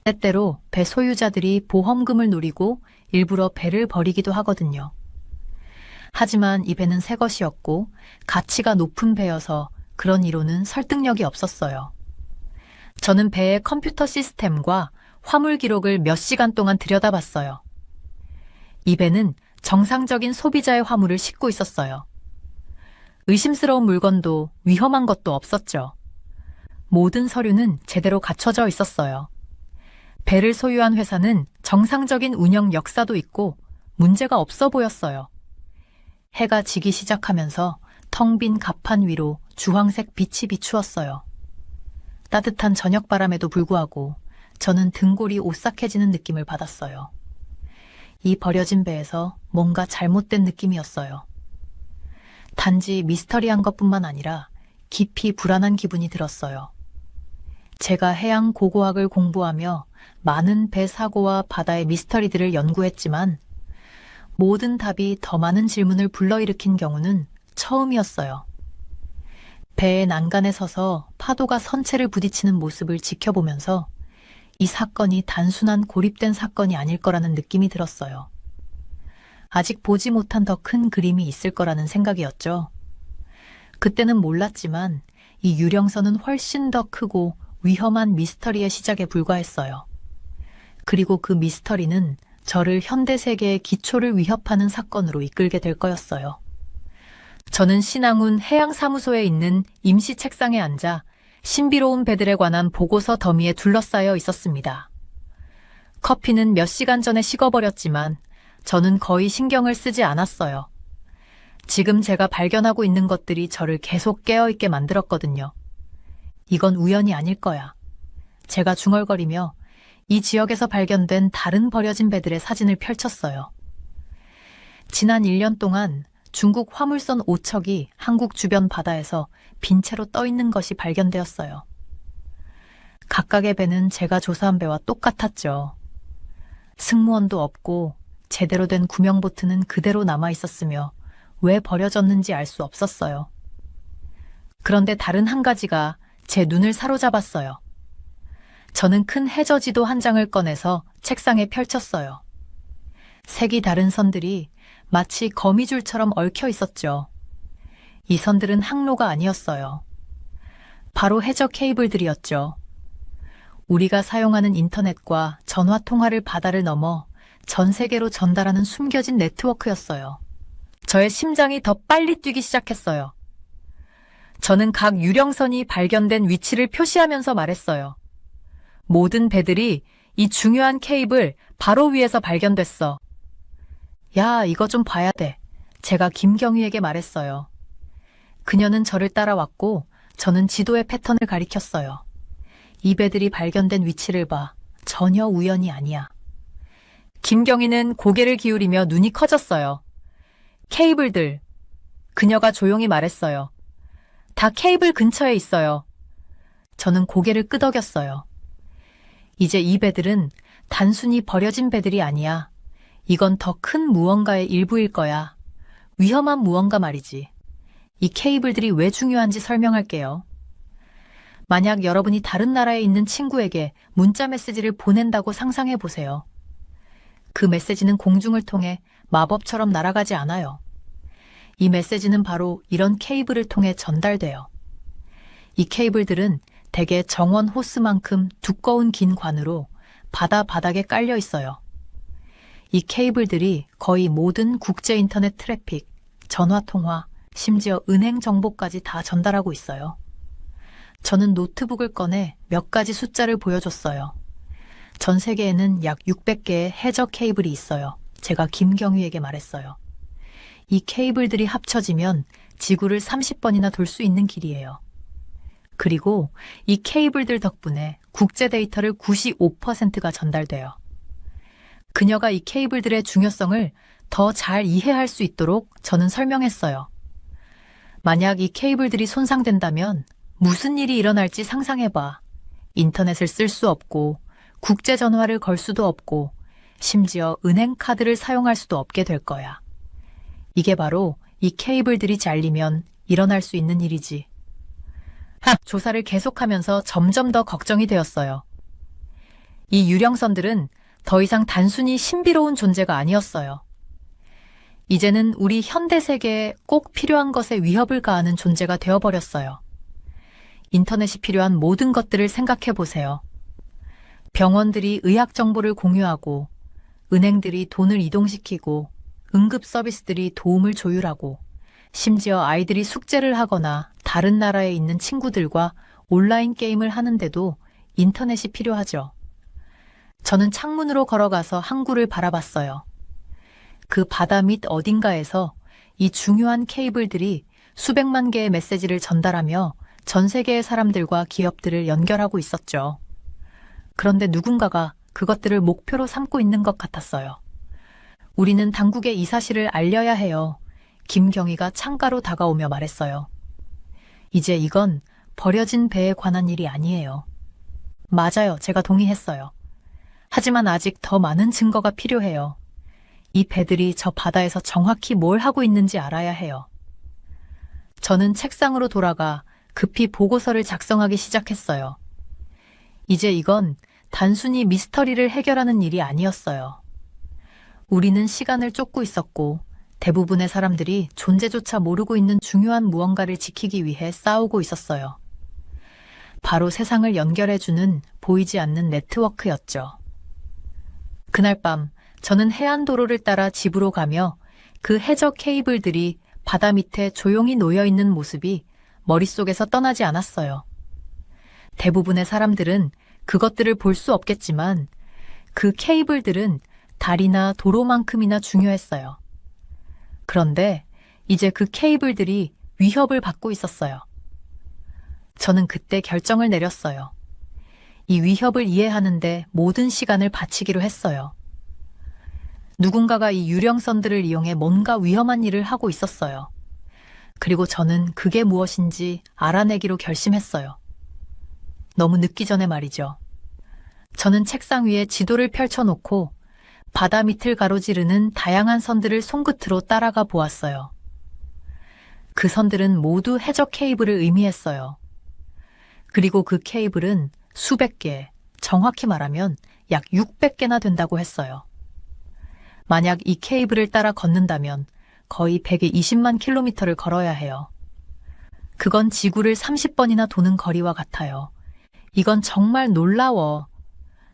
S1: 때때로 배 소유자들이 보험금을 노리고 일부러 배를 버리기도 하거든요. 하지만 이 배는 새 것이었고 가치가 높은 배여서 그런 이론은 설득력이 없었어요. 저는 배의 컴퓨터 시스템과 화물 기록을 몇 시간 동안 들여다봤어요. 이 배는 정상적인 소비자의 화물을 싣고 있었어요. 의심스러운 물건도 위험한 것도 없었죠. 모든 서류는 제대로 갖춰져 있었어요. 배를 소유한 회사는 정상적인 운영 역사도 있고 문제가 없어 보였어요. 해가 지기 시작하면서 텅 빈 갑판 위로 주황색 빛이 비추었어요. 따뜻한 저녁바람에도 불구하고 저는 등골이 오싹해지는 느낌을 받았어요. 이 버려진 배에서 뭔가 잘못된 느낌이었어요. 단지 미스터리한 것뿐만 아니라 깊이 불안한 기분이 들었어요. 제가 해양 고고학을 공부하며 많은 배 사고와 바다의 미스터리들을 연구했지만 모든 답이 더 많은 질문을 불러일으킨 경우는 처음이었어요. 배의 난간에 서서 파도가 선체를 부딪히는 모습을 지켜보면서 이 사건이 단순한 고립된 사건이 아닐 거라는 느낌이 들었어요. 아직 보지 못한 더 큰 그림이 있을 거라는 생각이었죠. 그때는 몰랐지만 이 유령선은 훨씬 더 크고 위험한 미스터리의 시작에 불과했어요. 그리고 그 미스터리는 저를 현대 세계의 기초를 위협하는 사건으로 이끌게 될 거였어요. 저는 신항운 해양사무소에 있는 임시 책상에 앉아 신비로운 배들에 관한 보고서 더미에 둘러싸여 있었습니다. 커피는 몇 시간 전에 식어버렸지만 저는 거의 신경을 쓰지 않았어요. 지금 제가 발견하고 있는 것들이 저를 계속 깨어있게 만들었거든요. 이건 우연이 아닐 거야. 제가 중얼거리며 이 지역에서 발견된 다른 버려진 배들의 사진을 펼쳤어요. 지난 1년 동안 중국 화물선 5척이 한국 주변 바다에서 빈 채로 떠 있는 것이 발견되었어요. 각각의 배는 제가 조사한 배와 똑같았죠. 승무원도 없고 제대로 된 구명보트는 그대로 남아 있었으며 왜 버려졌는지 알 수 없었어요. 그런데 다른 한 가지가 제 눈을 사로잡았어요. 저는 큰 해저지도 한 장을 꺼내서 책상에 펼쳤어요. 색이 다른 선들이 마치 거미줄처럼 얽혀 있었죠. 이 선들은 항로가 아니었어요. 바로 해저 케이블들이었죠. 우리가 사용하는 인터넷과 전화 통화를 바다를 넘어 전 세계로 전달하는 숨겨진 네트워크였어요. 저의 심장이 더 빨리 뛰기 시작했어요. 저는 각 유령선이 발견된 위치를 표시하면서 말했어요. 모든 배들이 이 중요한 케이블 바로 위에서 발견됐어. 야, 이거 좀 봐야 돼. 제가 김경희에게 말했어요. 그녀는 저를 따라왔고 저는 지도의 패턴을 가리켰어요. 이 배들이 발견된 위치를 봐. 전혀 우연이 아니야. 김경희는 고개를 기울이며 눈이 커졌어요. 케이블들. 그녀가 조용히 말했어요. 다 케이블 근처에 있어요. 저는 고개를 끄덕였어요. 이제 이 배들은 단순히 버려진 배들이 아니야. 이건 더 큰 무언가의 일부일 거야. 위험한 무언가 말이지. 이 케이블들이 왜 중요한지 설명할게요. 만약 여러분이 다른 나라에 있는 친구에게 문자 메시지를 보낸다고 상상해 보세요. 그 메시지는 공중을 통해 마법처럼 날아가지 않아요. 이 메시지는 바로 이런 케이블을 통해 전달돼요. 이 케이블들은 대개 정원 호스만큼 두꺼운 긴 관으로 바다 바닥에 깔려 있어요. 이 케이블들이 거의 모든 국제 인터넷 트래픽, 전화 통화, 심지어 은행 정보까지 다 전달하고 있어요. 저는 노트북을 꺼내 몇 가지 숫자를 보여줬어요. 전 세계에는 약 600개의 해저 케이블이 있어요. 제가 김경희에게 말했어요. 이 케이블들이 합쳐지면 지구를 30번이나 돌 수 있는 길이에요. 그리고 이 케이블들 덕분에 국제 데이터를 95%가 전달돼요. 그녀가 이 케이블들의 중요성을 더 잘 이해할 수 있도록 저는 설명했어요. 만약 이 케이블들이 손상된다면 무슨 일이 일어날지 상상해봐. 인터넷을 쓸 수 없고 국제 전화를 걸 수도 없고 심지어 은행 카드를 사용할 수도 없게 될 거야. 이게 바로 이 케이블들이 잘리면 일어날 수 있는 일이지. 조사를 계속하면서 점점 더 걱정이 되었어요. 이 유령선들은 더 이상 단순히 신비로운 존재가 아니었어요. 이제는 우리 현대 세계에 꼭 필요한 것에 위협을 가하는 존재가 되어버렸어요. 인터넷이 필요한 모든 것들을 생각해 보세요. 병원들이 의학 정보를 공유하고, 은행들이 돈을 이동시키고, 응급 서비스들이 도움을 조율하고, 심지어 아이들이 숙제를 하거나 다른 나라에 있는 친구들과 온라인 게임을 하는데도 인터넷이 필요하죠. 저는 창문으로 걸어가서 항구를 바라봤어요. 그 바다 밑 어딘가에서 이 중요한 케이블들이 수백만 개의 메시지를 전달하며 전 세계의 사람들과 기업들을 연결하고 있었죠. 그런데 누군가가 그것들을 목표로 삼고 있는 것 같았어요. 우리는 당국에 이 사실을 알려야 해요. 김경희가 창가로 다가오며 말했어요. 이제 이건 버려진 배에 관한 일이 아니에요. 맞아요. 제가 동의했어요. 하지만 아직 더 많은 증거가 필요해요. 이 배들이 저 바다에서 정확히 뭘 하고 있는지 알아야 해요. 저는 책상으로 돌아가 급히 보고서를 작성하기 시작했어요. 이제 이건 단순히 미스터리를 해결하는 일이 아니었어요. 우리는 시간을 쫓고 있었고 대부분의 사람들이 존재조차 모르고 있는 중요한 무언가를 지키기 위해 싸우고 있었어요. 바로 세상을 연결해주는 보이지 않는 네트워크였죠. 그날 밤 저는 해안도로를 따라 집으로 가며 그 해저 케이블들이 바다 밑에 조용히 놓여있는 모습이 머릿속에서 떠나지 않았어요. 대부분의 사람들은 그것들을 볼 수 없겠지만 그 케이블들은 달이나 도로만큼이나 중요했어요. 그런데 이제 그 케이블들이 위협을 받고 있었어요. 저는 그때 결정을 내렸어요. 이 위협을 이해하는데 모든 시간을 바치기로 했어요. 누군가가 이 유령선들을 이용해 뭔가 위험한 일을 하고 있었어요. 그리고 저는 그게 무엇인지 알아내기로 결심했어요. 너무 늦기 전에 말이죠. 저는 책상 위에 지도를 펼쳐놓고 바다 밑을 가로지르는 다양한 선들을 손끝으로 따라가 보았어요. 그 선들은 모두 해저 케이블을 의미했어요. 그리고 그 케이블은 수백 개, 정확히 말하면 약 600개나 된다고 했어요. 만약 이 케이블을 따라 걷는다면 거의 120만 킬로미터를 걸어야 해요. 그건 지구를 30번이나 도는 거리와 같아요. 이건 정말 놀라워.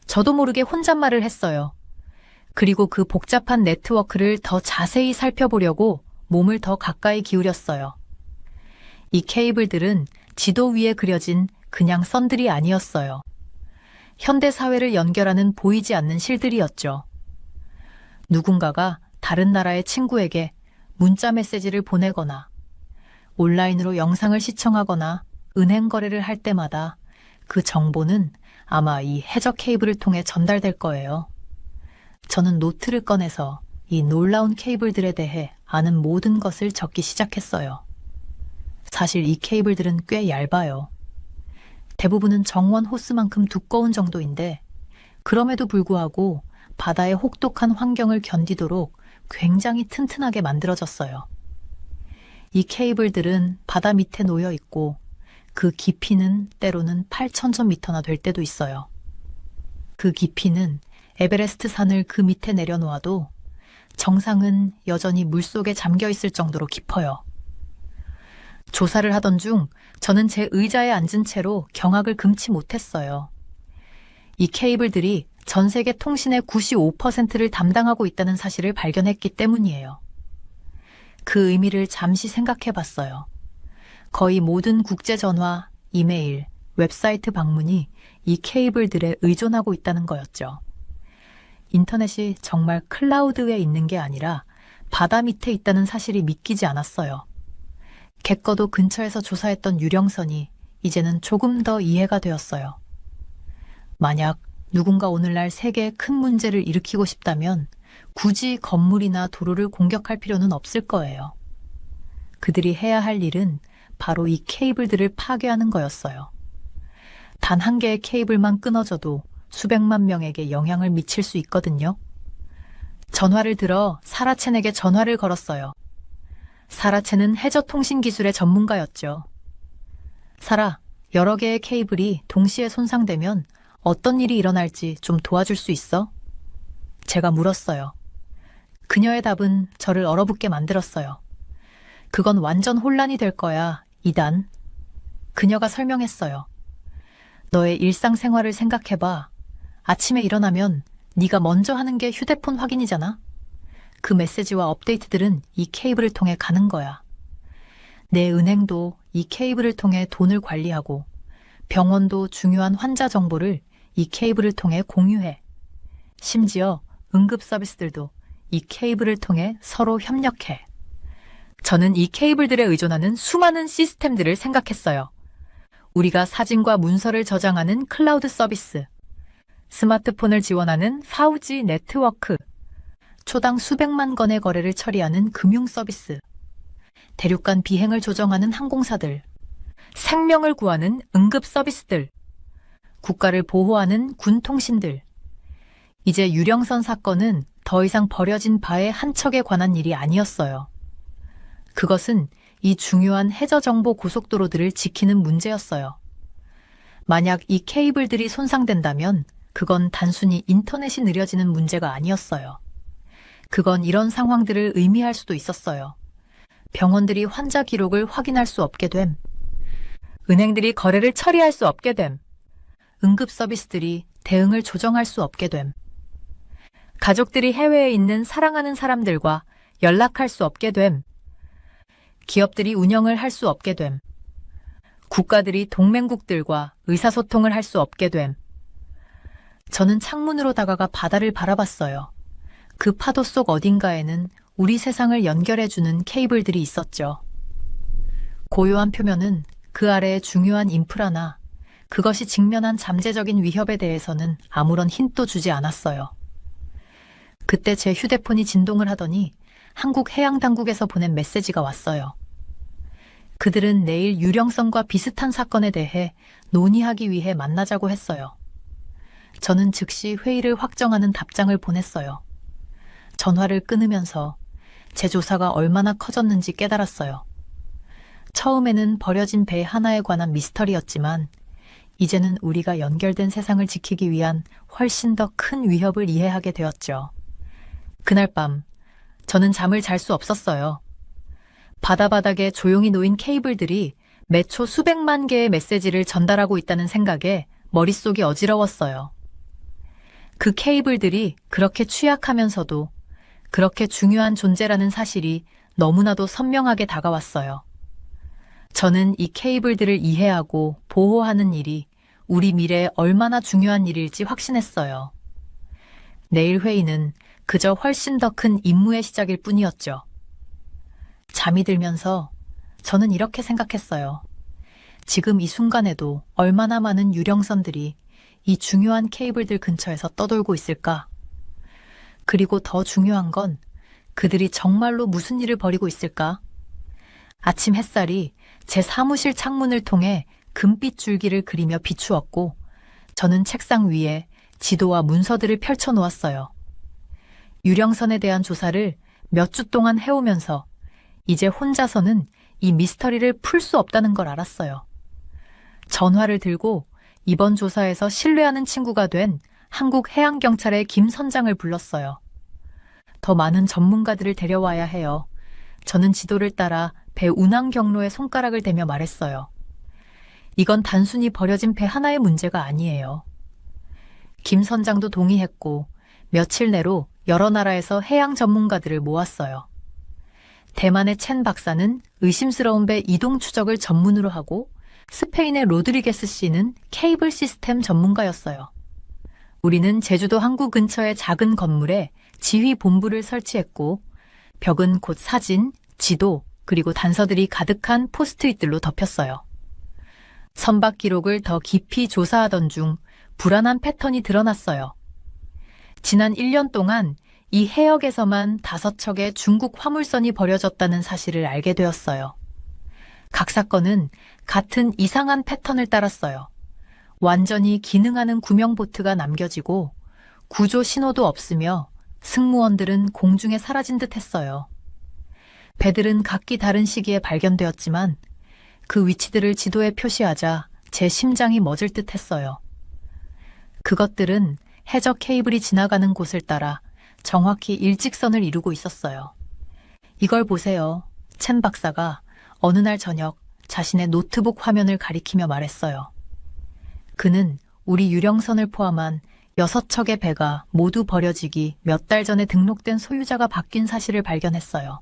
S1: 저도 모르게 혼잣말을 했어요. 그리고 그 복잡한 네트워크를 더 자세히 살펴보려고 몸을 더 가까이 기울였어요. 이 케이블들은 지도 위에 그려진 그냥 선들이 아니었어요. 현대 사회를 연결하는 보이지 않는 실들이었죠. 누군가가 다른 나라의 친구에게 문자 메시지를 보내거나 온라인으로 영상을 시청하거나 은행 거래를 할 때마다 그 정보는 아마 이 해저 케이블을 통해 전달될 거예요. 저는 노트를 꺼내서 이 놀라운 케이블들에 대해 아는 모든 것을 적기 시작했어요. 사실 이 케이블들은 꽤 얇아요. 대부분은 정원 호스만큼 두꺼운 정도인데 그럼에도 불구하고 바다의 혹독한 환경을 견디도록 굉장히 튼튼하게 만들어졌어요. 이 케이블들은 바다 밑에 놓여 있고 그 깊이는 때로는 8,000미터나 될 때도 있어요. 그 깊이는 에베레스트 산을 그 밑에 내려놓아도 정상은 여전히 물속에 잠겨 있을 정도로 깊어요. 조사를 하던 중 저는 제 의자에 앉은 채로 경악을 금치 못했어요. 이 케이블들이 전 세계 통신의 95%를 담당하고 있다는 사실을 발견했기 때문이에요. 그 의미를 잠시 생각해 봤어요. 거의 모든 국제 전화, 이메일, 웹사이트 방문이 이 케이블들에 의존하고 있다는 거였죠. 인터넷이 정말 클라우드에 있는 게 아니라 바다 밑에 있다는 사실이 믿기지 않았어요. 객거도 근처에서 조사했던 유령선이 이제는 조금 더 이해가 되었어요. 만약 누군가 오늘날 세계에 큰 문제를 일으키고 싶다면 굳이 건물이나 도로를 공격할 필요는 없을 거예요. 그들이 해야 할 일은 바로 이 케이블들을 파괴하는 거였어요. 단 한 개의 케이블만 끊어져도 수백만 명에게 영향을 미칠 수 있거든요. 전화를 들어 사라첸에게 전화를 걸었어요. 사라첸은 해저 통신 기술의 전문가였죠. 사라, 여러 개의 케이블이 동시에 손상되면 어떤 일이 일어날지 좀 도와줄 수 있어? 제가 물었어요. 그녀의 답은 저를 얼어붙게 만들었어요. 그건 완전 혼란이 될 거야, 이단. 그녀가 설명했어요. 너의 일상생활을 생각해봐. 아침에 일어나면 네가 먼저 하는 게 휴대폰 확인이잖아. 그 메시지와 업데이트들은 이 케이블을 통해 가는 거야. 내 은행도 이 케이블을 통해 돈을 관리하고 병원도 중요한 환자 정보를 이 케이블을 통해 공유해. 심지어 응급 서비스들도 이 케이블을 통해 서로 협력해. 저는 이 케이블들에 의존하는 수많은 시스템들을 생각했어요. 우리가 사진과 문서를 저장하는 클라우드 서비스, 스마트폰을 지원하는 5G 네트워크, 초당 수백만 건의 거래를 처리하는 금융 서비스, 대륙간 비행을 조정하는 항공사들, 생명을 구하는 응급 서비스들, 국가를 보호하는 군 통신들. 이제 유령선 사건은 더 이상 버려진 바의 한 척에 관한 일이 아니었어요. 그것은 이 중요한 해저정보 고속도로들을 지키는 문제였어요. 만약 이 케이블들이 손상된다면 그건 단순히 인터넷이 느려지는 문제가 아니었어요. 그건 이런 상황들을 의미할 수도 있었어요. 병원들이 환자 기록을 확인할 수 없게 됨. 은행들이 거래를 처리할 수 없게 됨. 응급 서비스들이 대응을 조정할 수 없게 됨. 가족들이 해외에 있는 사랑하는 사람들과 연락할 수 없게 됨. 기업들이 운영을 할 수 없게 됨. 국가들이 동맹국들과 의사소통을 할 수 없게 됨. 저는 창문으로 다가가 바다를 바라봤어요. 그 파도 속 어딘가에는 우리 세상을 연결해주는 케이블들이 있었죠. 고요한 표면은 그 아래에 중요한 인프라나 그것이 직면한 잠재적인 위협에 대해서는 아무런 힌트도 주지 않았어요. 그때 제 휴대폰이 진동을 하더니 한국해양당국에서 보낸 메시지가 왔어요. 그들은 내일 유령선과 비슷한 사건에 대해 논의하기 위해 만나자고 했어요. 저는 즉시 회의를 확정하는 답장을 보냈어요. 전화를 끊으면서 제 조사가 얼마나 커졌는지 깨달았어요. 처음에는 버려진 배 하나에 관한 미스터리였지만 이제는 우리가 연결된 세상을 지키기 위한 훨씬 더 큰 위협을 이해하게 되었죠. 그날 밤 저는 잠을 잘 수 없었어요. 바다 바닥에 조용히 놓인 케이블들이 매초 수백만 개의 메시지를 전달하고 있다는 생각에 머릿속이 어지러웠어요. 그 케이블들이 그렇게 취약하면서도 그렇게 중요한 존재라는 사실이 너무나도 선명하게 다가왔어요. 저는 이 케이블들을 이해하고 보호하는 일이 우리 미래에 얼마나 중요한 일일지 확신했어요. 내일 회의는 그저 훨씬 더 큰 임무의 시작일 뿐이었죠. 잠이 들면서 저는 이렇게 생각했어요. 지금 이 순간에도 얼마나 많은 유령선들이 이 중요한 케이블들 근처에서 떠돌고 있을까? 그리고 더 중요한 건 그들이 정말로 무슨 일을 벌이고 있을까? 아침 햇살이 제 사무실 창문을 통해 금빛 줄기를 그리며 비추었고 저는 책상 위에 지도와 문서들을 펼쳐 놓았어요. 유령선에 대한 조사를 몇 주 동안 해오면서 이제 혼자서는 이 미스터리를 풀 수 없다는 걸 알았어요. 전화를 들고 이번 조사에서 신뢰하는 친구가 된 한국해양경찰의 김 선장을 불렀어요. 더 많은 전문가들을 데려와야 해요. 저는 지도를 따라 배 운항 경로에 손가락을 대며 말했어요. 이건 단순히 버려진 배 하나의 문제가 아니에요. 김 선장도 동의했고 며칠 내로 여러 나라에서 해양 전문가들을 모았어요. 대만의 첸 박사는 의심스러운 배 이동 추적을 전문으로 하고 스페인의 로드리게스 씨는 케이블 시스템 전문가였어요. 우리는 제주도 항구 근처의 작은 건물에 지휘 본부를 설치했고 벽은 곧 사진, 지도, 그리고 단서들이 가득한 포스트잇들로 덮였어요. 선박 기록을 더 깊이 조사하던 중 불안한 패턴이 드러났어요. 지난 1년 동안 이 해역에서만 5척의 중국 화물선이 버려졌다는 사실을 알게 되었어요. 각 사건은 같은 이상한 패턴을 따랐어요. 완전히 기능하는 구명보트가 남겨지고 구조 신호도 없으며 승무원들은 공중에 사라진 듯 했어요. 배들은 각기 다른 시기에 발견되었지만 그 위치들을 지도에 표시하자 제 심장이 멎을 듯 했어요. 그것들은 해저 케이블이 지나가는 곳을 따라 정확히 일직선을 이루고 있었어요. 이걸 보세요. 첸 박사가 어느 날 저녁 자신의 노트북 화면을 가리키며 말했어요. 그는 우리 유령선을 포함한 6척의 배가 모두 버려지기 몇 달 전에 등록된 소유자가 바뀐 사실을 발견했어요.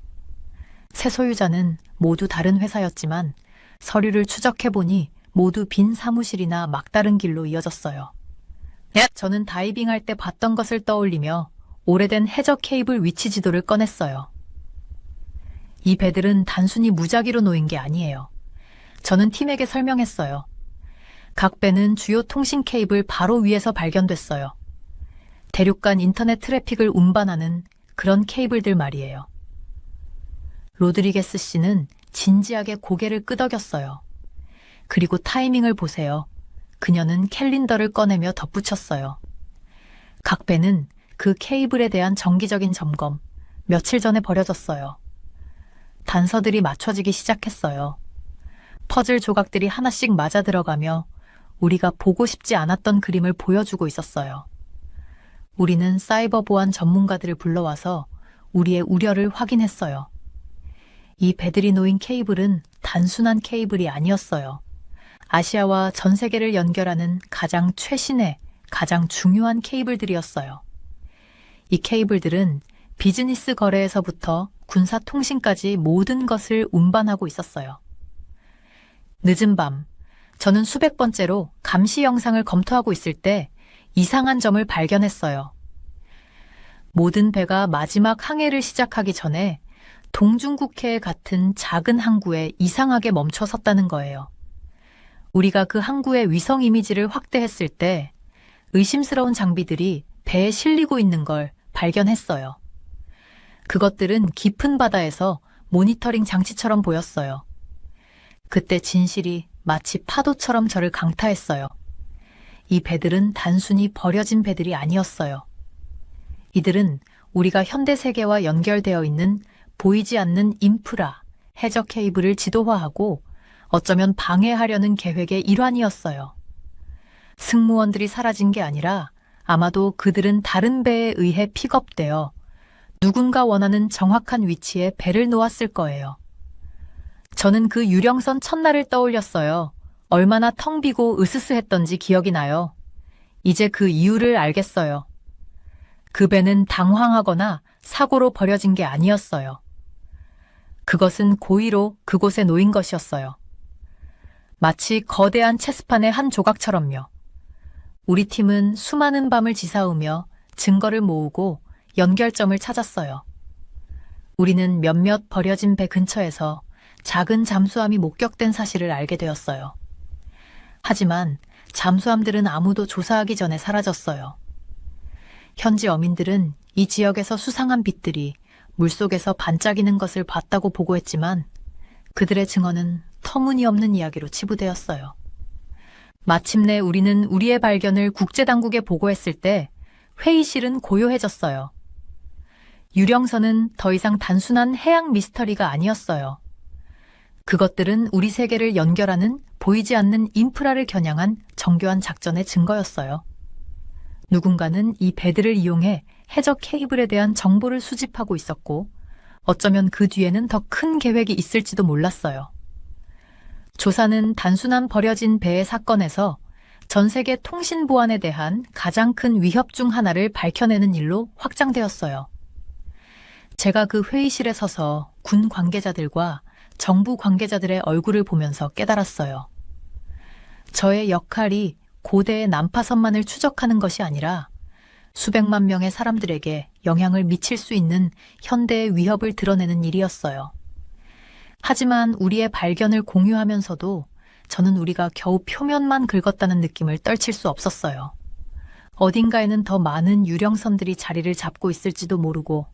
S1: 새 소유자는 모두 다른 회사였지만 서류를 추적해보니 모두 빈 사무실이나 막다른 길로 이어졌어요. 저는 다이빙할 때 봤던 것을 떠올리며 오래된 해저 케이블 위치 지도를 꺼냈어요. 이 배들은 단순히 무작위로 놓인 게 아니에요. 저는 팀에게 설명했어요. 각 배는 주요 통신 케이블 바로 위에서 발견됐어요. 대륙간 인터넷 트래픽을 운반하는 그런 케이블들 말이에요. 로드리게스 씨는 진지하게 고개를 끄덕였어요. 그리고 타이밍을 보세요. 그녀는 캘린더를 꺼내며 덧붙였어요. 각 배는 그 케이블에 대한 정기적인 점검, 며칠 전에 버려졌어요. 단서들이 맞춰지기 시작했어요. 퍼즐 조각들이 하나씩 맞아 들어가며 우리가 보고 싶지 않았던 그림을 보여주고 있었어요. 우리는 사이버 보안 전문가들을 불러와서 우리의 우려를 확인했어요. 이 배들이 놓인 케이블은 단순한 케이블이 아니었어요. 아시아와 전 세계를 연결하는 가장 최신의, 가장 중요한 케이블들이었어요. 이 케이블들은 비즈니스 거래에서부터 군사 통신까지 모든 것을 운반하고 있었어요. 늦은 밤, 저는 수백 번째로 감시 영상을 검토하고 있을 때 이상한 점을 발견했어요. 모든 배가 마지막 항해를 시작하기 전에 동중국해 같은 작은 항구에 이상하게 멈춰 섰다는 거예요. 우리가 그 항구의 위성 이미지를 확대했을 때 의심스러운 장비들이 배에 실리고 있는 걸 발견했어요. 그것들은 깊은 바다에서 모니터링 장치처럼 보였어요. 그때 진실이 마치 파도처럼 저를 강타했어요. 이 배들은 단순히 버려진 배들이 아니었어요. 이들은 우리가 현대 세계와 연결되어 있는 보이지 않는 인프라, 해적 케이블을 지도화하고 어쩌면 방해하려는 계획의 일환이었어요. 승무원들이 사라진 게 아니라 아마도 그들은 다른 배에 의해 픽업되어 누군가 원하는 정확한 위치에 배를 놓았을 거예요. 저는 그 유령선 첫날을 떠올렸어요. 얼마나 텅 비고 으스스했던지 기억이 나요. 이제 그 이유를 알겠어요. 그 배는 당황하거나 사고로 버려진 게 아니었어요. 그것은 고의로 그곳에 놓인 것이었어요. 마치 거대한 체스판의 한 조각처럼요. 우리 팀은 수많은 밤을 지사오며 증거를 모으고 연결점을 찾았어요. 우리는 몇몇 버려진 배 근처에서 작은 잠수함이 목격된 사실을 알게 되었어요. 하지만 잠수함들은 아무도 조사하기 전에 사라졌어요. 현지 어민들은 이 지역에서 수상한 빛들이 물속에서 반짝이는 것을 봤다고 보고했지만 그들의 증언은 터무니없는 이야기로 치부되었어요. 마침내 우리는 우리의 발견을 국제당국에 보고했을 때 회의실은 고요해졌어요. 유령선은 더 이상 단순한 해양 미스터리가 아니었어요. 그것들은 우리 세계를 연결하는 보이지 않는 인프라를 겨냥한 정교한 작전의 증거였어요. 누군가는 이 배들을 이용해 해적 케이블에 대한 정보를 수집하고 있었고 어쩌면 그 뒤에는 더 큰 계획이 있을지도 몰랐어요. 조사는 단순한 버려진 배의 사건에서 전 세계 통신 보안에 대한 가장 큰 위협 중 하나를 밝혀내는 일로 확장되었어요. 제가 그 회의실에 서서 군 관계자들과 정부 관계자들의 얼굴을 보면서 깨달았어요. 저의 역할이 고대의 난파선만을 추적하는 것이 아니라 수백만 명의 사람들에게 영향을 미칠 수 있는 현대의 위협을 드러내는 일이었어요. 하지만 우리의 발견을 공유하면서도 저는 우리가 겨우 표면만 긁었다는 느낌을 떨칠 수 없었어요. 어딘가에는 더 많은 유령선들이 자리를 잡고 있을지도 모르고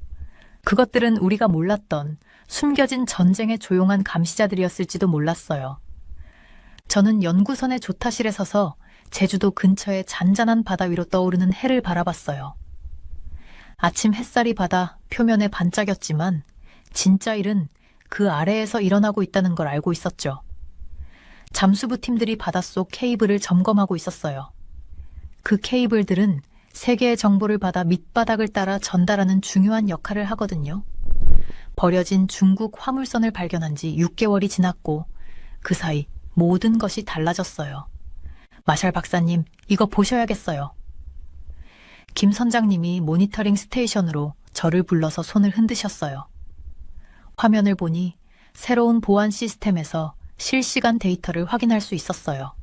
S1: 그것들은 우리가 몰랐던 숨겨진 전쟁의 조용한 감시자들이었을지도 몰랐어요. 저는 연구선의 조타실에 서서 제주도 근처의 잔잔한 바다 위로 떠오르는 해를 바라봤어요. 아침 햇살이 바다 표면에 반짝였지만 진짜 일은 그 아래에서 일어나고 있다는 걸 알고 있었죠. 잠수부 팀들이 바닷속 케이블을 점검하고 있었어요. 그 케이블들은 세계의 정보를 받아 밑바닥을 따라 전달하는 중요한 역할을 하거든요. 버려진 중국 화물선을 발견한 지 6개월이 지났고 그 사이 모든 것이 달라졌어요. 마샬 박사님, 이거 보셔야겠어요. 김 선장님이 모니터링 스테이션으로 저를 불러서 손을 흔드셨어요. 화면을 보니 새로운 보안 시스템에서 실시간 데이터를 확인할 수 있었어요.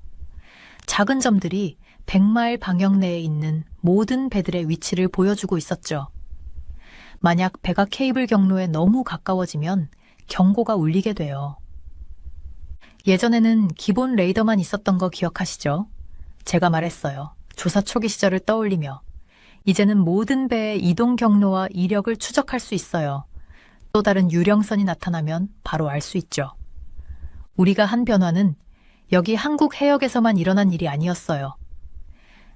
S1: 작은 점들이 100마일 방역 내에 있는 모든 배들의 위치를 보여주고 있었죠. 만약 배가 케이블 경로에 너무 가까워지면 경고가 울리게 돼요. 예전에는 기본 레이더만 있었던 거 기억하시죠? 제가 말했어요. 조사 초기 시절을 떠올리며 이제는 모든 배의 이동 경로와 이력을 추적할 수 있어요. 또 다른 유령선이 나타나면 바로 알 수 있죠. 우리가 한 변화는 여기 한국 해역에서만 일어난 일이 아니었어요.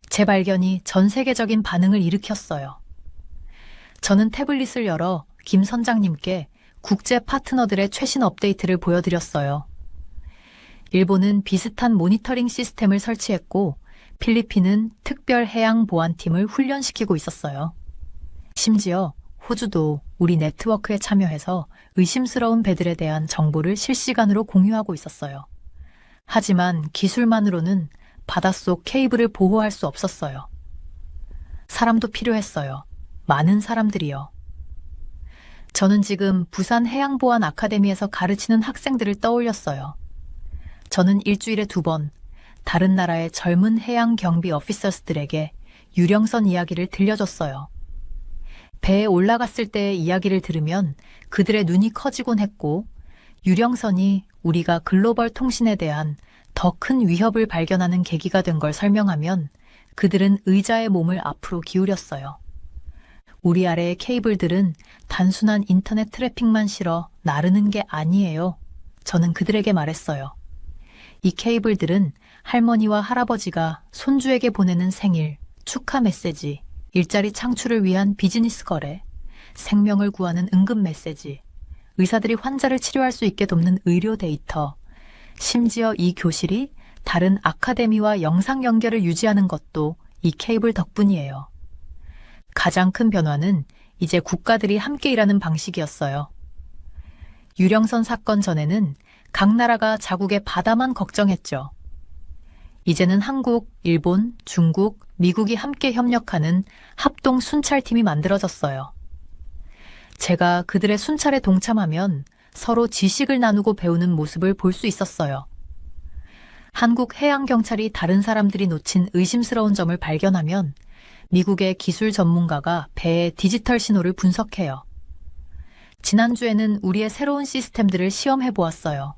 S1: 제 발견이 전 세계적인 반응을 일으켰어요. 저는 태블릿을 열어 김 선장님께 국제 파트너들의 최신 업데이트를 보여드렸어요. 일본은 비슷한 모니터링 시스템을 설치했고 필리핀은 특별 해양 보안팀을 훈련시키고 있었어요. 심지어 호주도 우리 네트워크에 참여해서 의심스러운 배들에 대한 정보를 실시간으로 공유하고 있었어요. 하지만 기술만으로는 바닷속 케이블을 보호할 수 없었어요. 사람도 필요했어요. 많은 사람들이요. 저는 지금 부산 해양보안 아카데미에서 가르치는 학생들을 떠올렸어요. 저는 일주일에 2번 다른 나라의 젊은 해양 경비 오피서스들에게 유령선 이야기를 들려줬어요. 배에 올라갔을 때의 이야기를 들으면 그들의 눈이 커지곤 했고 유령선이 우리가 글로벌 통신에 대한 더 큰 위협을 발견하는 계기가 된 걸 설명하면 그들은 의자의 몸을 앞으로 기울였어요. 우리 아래의 케이블들은 단순한 인터넷 트래픽만 실어 나르는 게 아니에요. 저는 그들에게 말했어요. 이 케이블들은 할머니와 할아버지가 손주에게 보내는 생일, 축하 메시지, 일자리 창출을 위한 비즈니스 거래, 생명을 구하는 응급 메시지, 의사들이 환자를 치료할 수 있게 돕는 의료 데이터, 심지어 이 교실이 다른 아카데미와 영상 연결을 유지하는 것도 이 케이블 덕분이에요. 가장 큰 변화는 이제 국가들이 함께 일하는 방식이었어요. 유령선 사건 전에는 각 나라가 자국의 바다만 걱정했죠. 이제는 한국, 일본, 중국, 미국이 함께 협력하는 합동 순찰팀이 만들어졌어요. 제가 그들의 순찰에 동참하면 서로 지식을 나누고 배우는 모습을 볼 수 있었어요. 한국 해양경찰이 다른 사람들이 놓친 의심스러운 점을 발견하면 미국의 기술 전문가가 배의 디지털 신호를 분석해요. 지난주에는 우리의 새로운 시스템들을 시험해 보았어요.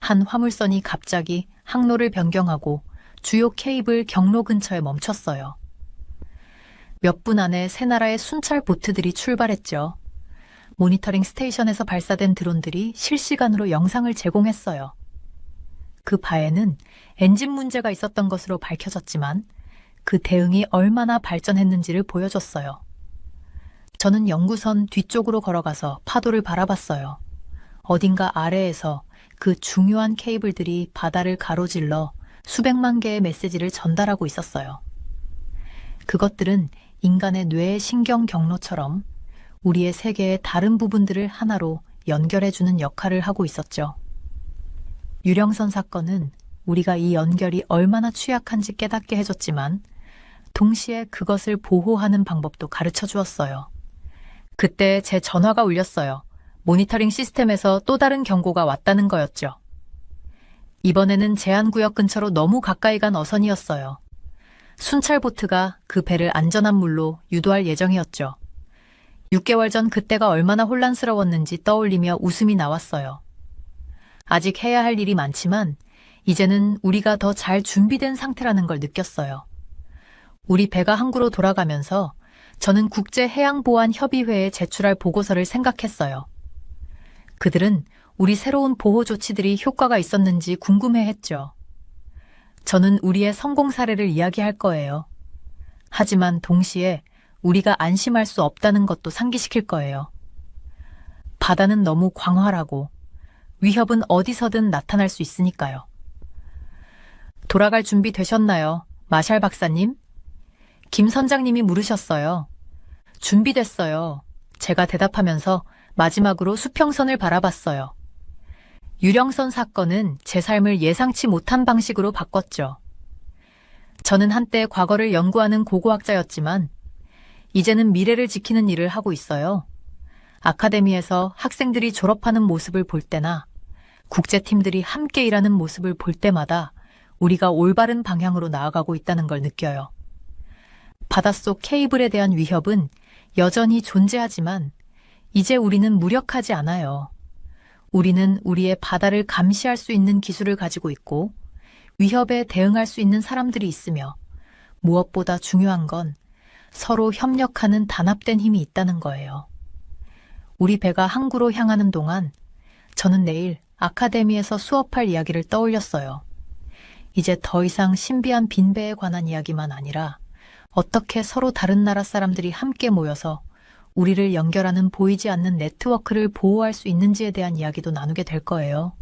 S1: 한 화물선이 갑자기 항로를 변경하고 주요 케이블 경로 근처에 멈췄어요. 몇 분 안에 세 나라의 순찰 보트들이 출발했죠. 모니터링 스테이션에서 발사된 드론들이 실시간으로 영상을 제공했어요. 그 바에는 엔진 문제가 있었던 것으로 밝혀졌지만 그 대응이 얼마나 발전했는지를 보여줬어요. 저는 연구선 뒤쪽으로 걸어가서 파도를 바라봤어요. 어딘가 아래에서 그 중요한 케이블들이 바다를 가로질러 수백만 개의 메시지를 전달하고 있었어요. 그것들은 인간의 뇌의 신경 경로처럼 우리의 세계의 다른 부분들을 하나로 연결해주는 역할을 하고 있었죠. 유령선 사건은 우리가 이 연결이 얼마나 취약한지 깨닫게 해줬지만 동시에 그것을 보호하는 방법도 가르쳐 주었어요. 그때 제 전화가 울렸어요. 모니터링 시스템에서 또 다른 경고가 왔다는 거였죠. 이번에는 제한구역 근처로 너무 가까이 간 어선이었어요. 순찰보트가 그 배를 안전한 물로 유도할 예정이었죠. 6개월 전 그때가 얼마나 혼란스러웠는지 떠올리며 웃음이 나왔어요. 아직 해야 할 일이 많지만 이제는 우리가 더 잘 준비된 상태라는 걸 느꼈어요. 우리 배가 항구로 돌아가면서 저는 국제해양보안협의회에 제출할 보고서를 생각했어요. 그들은 우리 새로운 보호 조치들이 효과가 있었는지 궁금해했죠. 저는 우리의 성공 사례를 이야기할 거예요. 하지만 동시에 우리가 안심할 수 없다는 것도 상기시킬 거예요. 바다는 너무 광활하고 위협은 어디서든 나타날 수 있으니까요. 돌아갈 준비 되셨나요? 마샬 박사님? 김 선장님이 물으셨어요. 준비됐어요. 제가 대답하면서 마지막으로 수평선을 바라봤어요. 유령선 사건은 제 삶을 예상치 못한 방식으로 바꿨죠. 저는 한때 과거를 연구하는 고고학자였지만 이제는 미래를 지키는 일을 하고 있어요. 아카데미에서 학생들이 졸업하는 모습을 볼 때나 국제팀들이 함께 일하는 모습을 볼 때마다 우리가 올바른 방향으로 나아가고 있다는 걸 느껴요. 바닷속 케이블에 대한 위협은 여전히 존재하지만 이제 우리는 무력하지 않아요. 우리는 우리의 바다를 감시할 수 있는 기술을 가지고 있고 위협에 대응할 수 있는 사람들이 있으며 무엇보다 중요한 건 서로 협력하는 단합된 힘이 있다는 거예요. 우리 배가 항구로 향하는 동안 저는 내일 아카데미에서 수업할 이야기를 떠올렸어요. 이제 더 이상 신비한 빈배에 관한 이야기만 아니라 어떻게 서로 다른 나라 사람들이 함께 모여서 우리를 연결하는 보이지 않는 네트워크를 보호할 수 있는지에 대한 이야기도 나누게 될 거예요.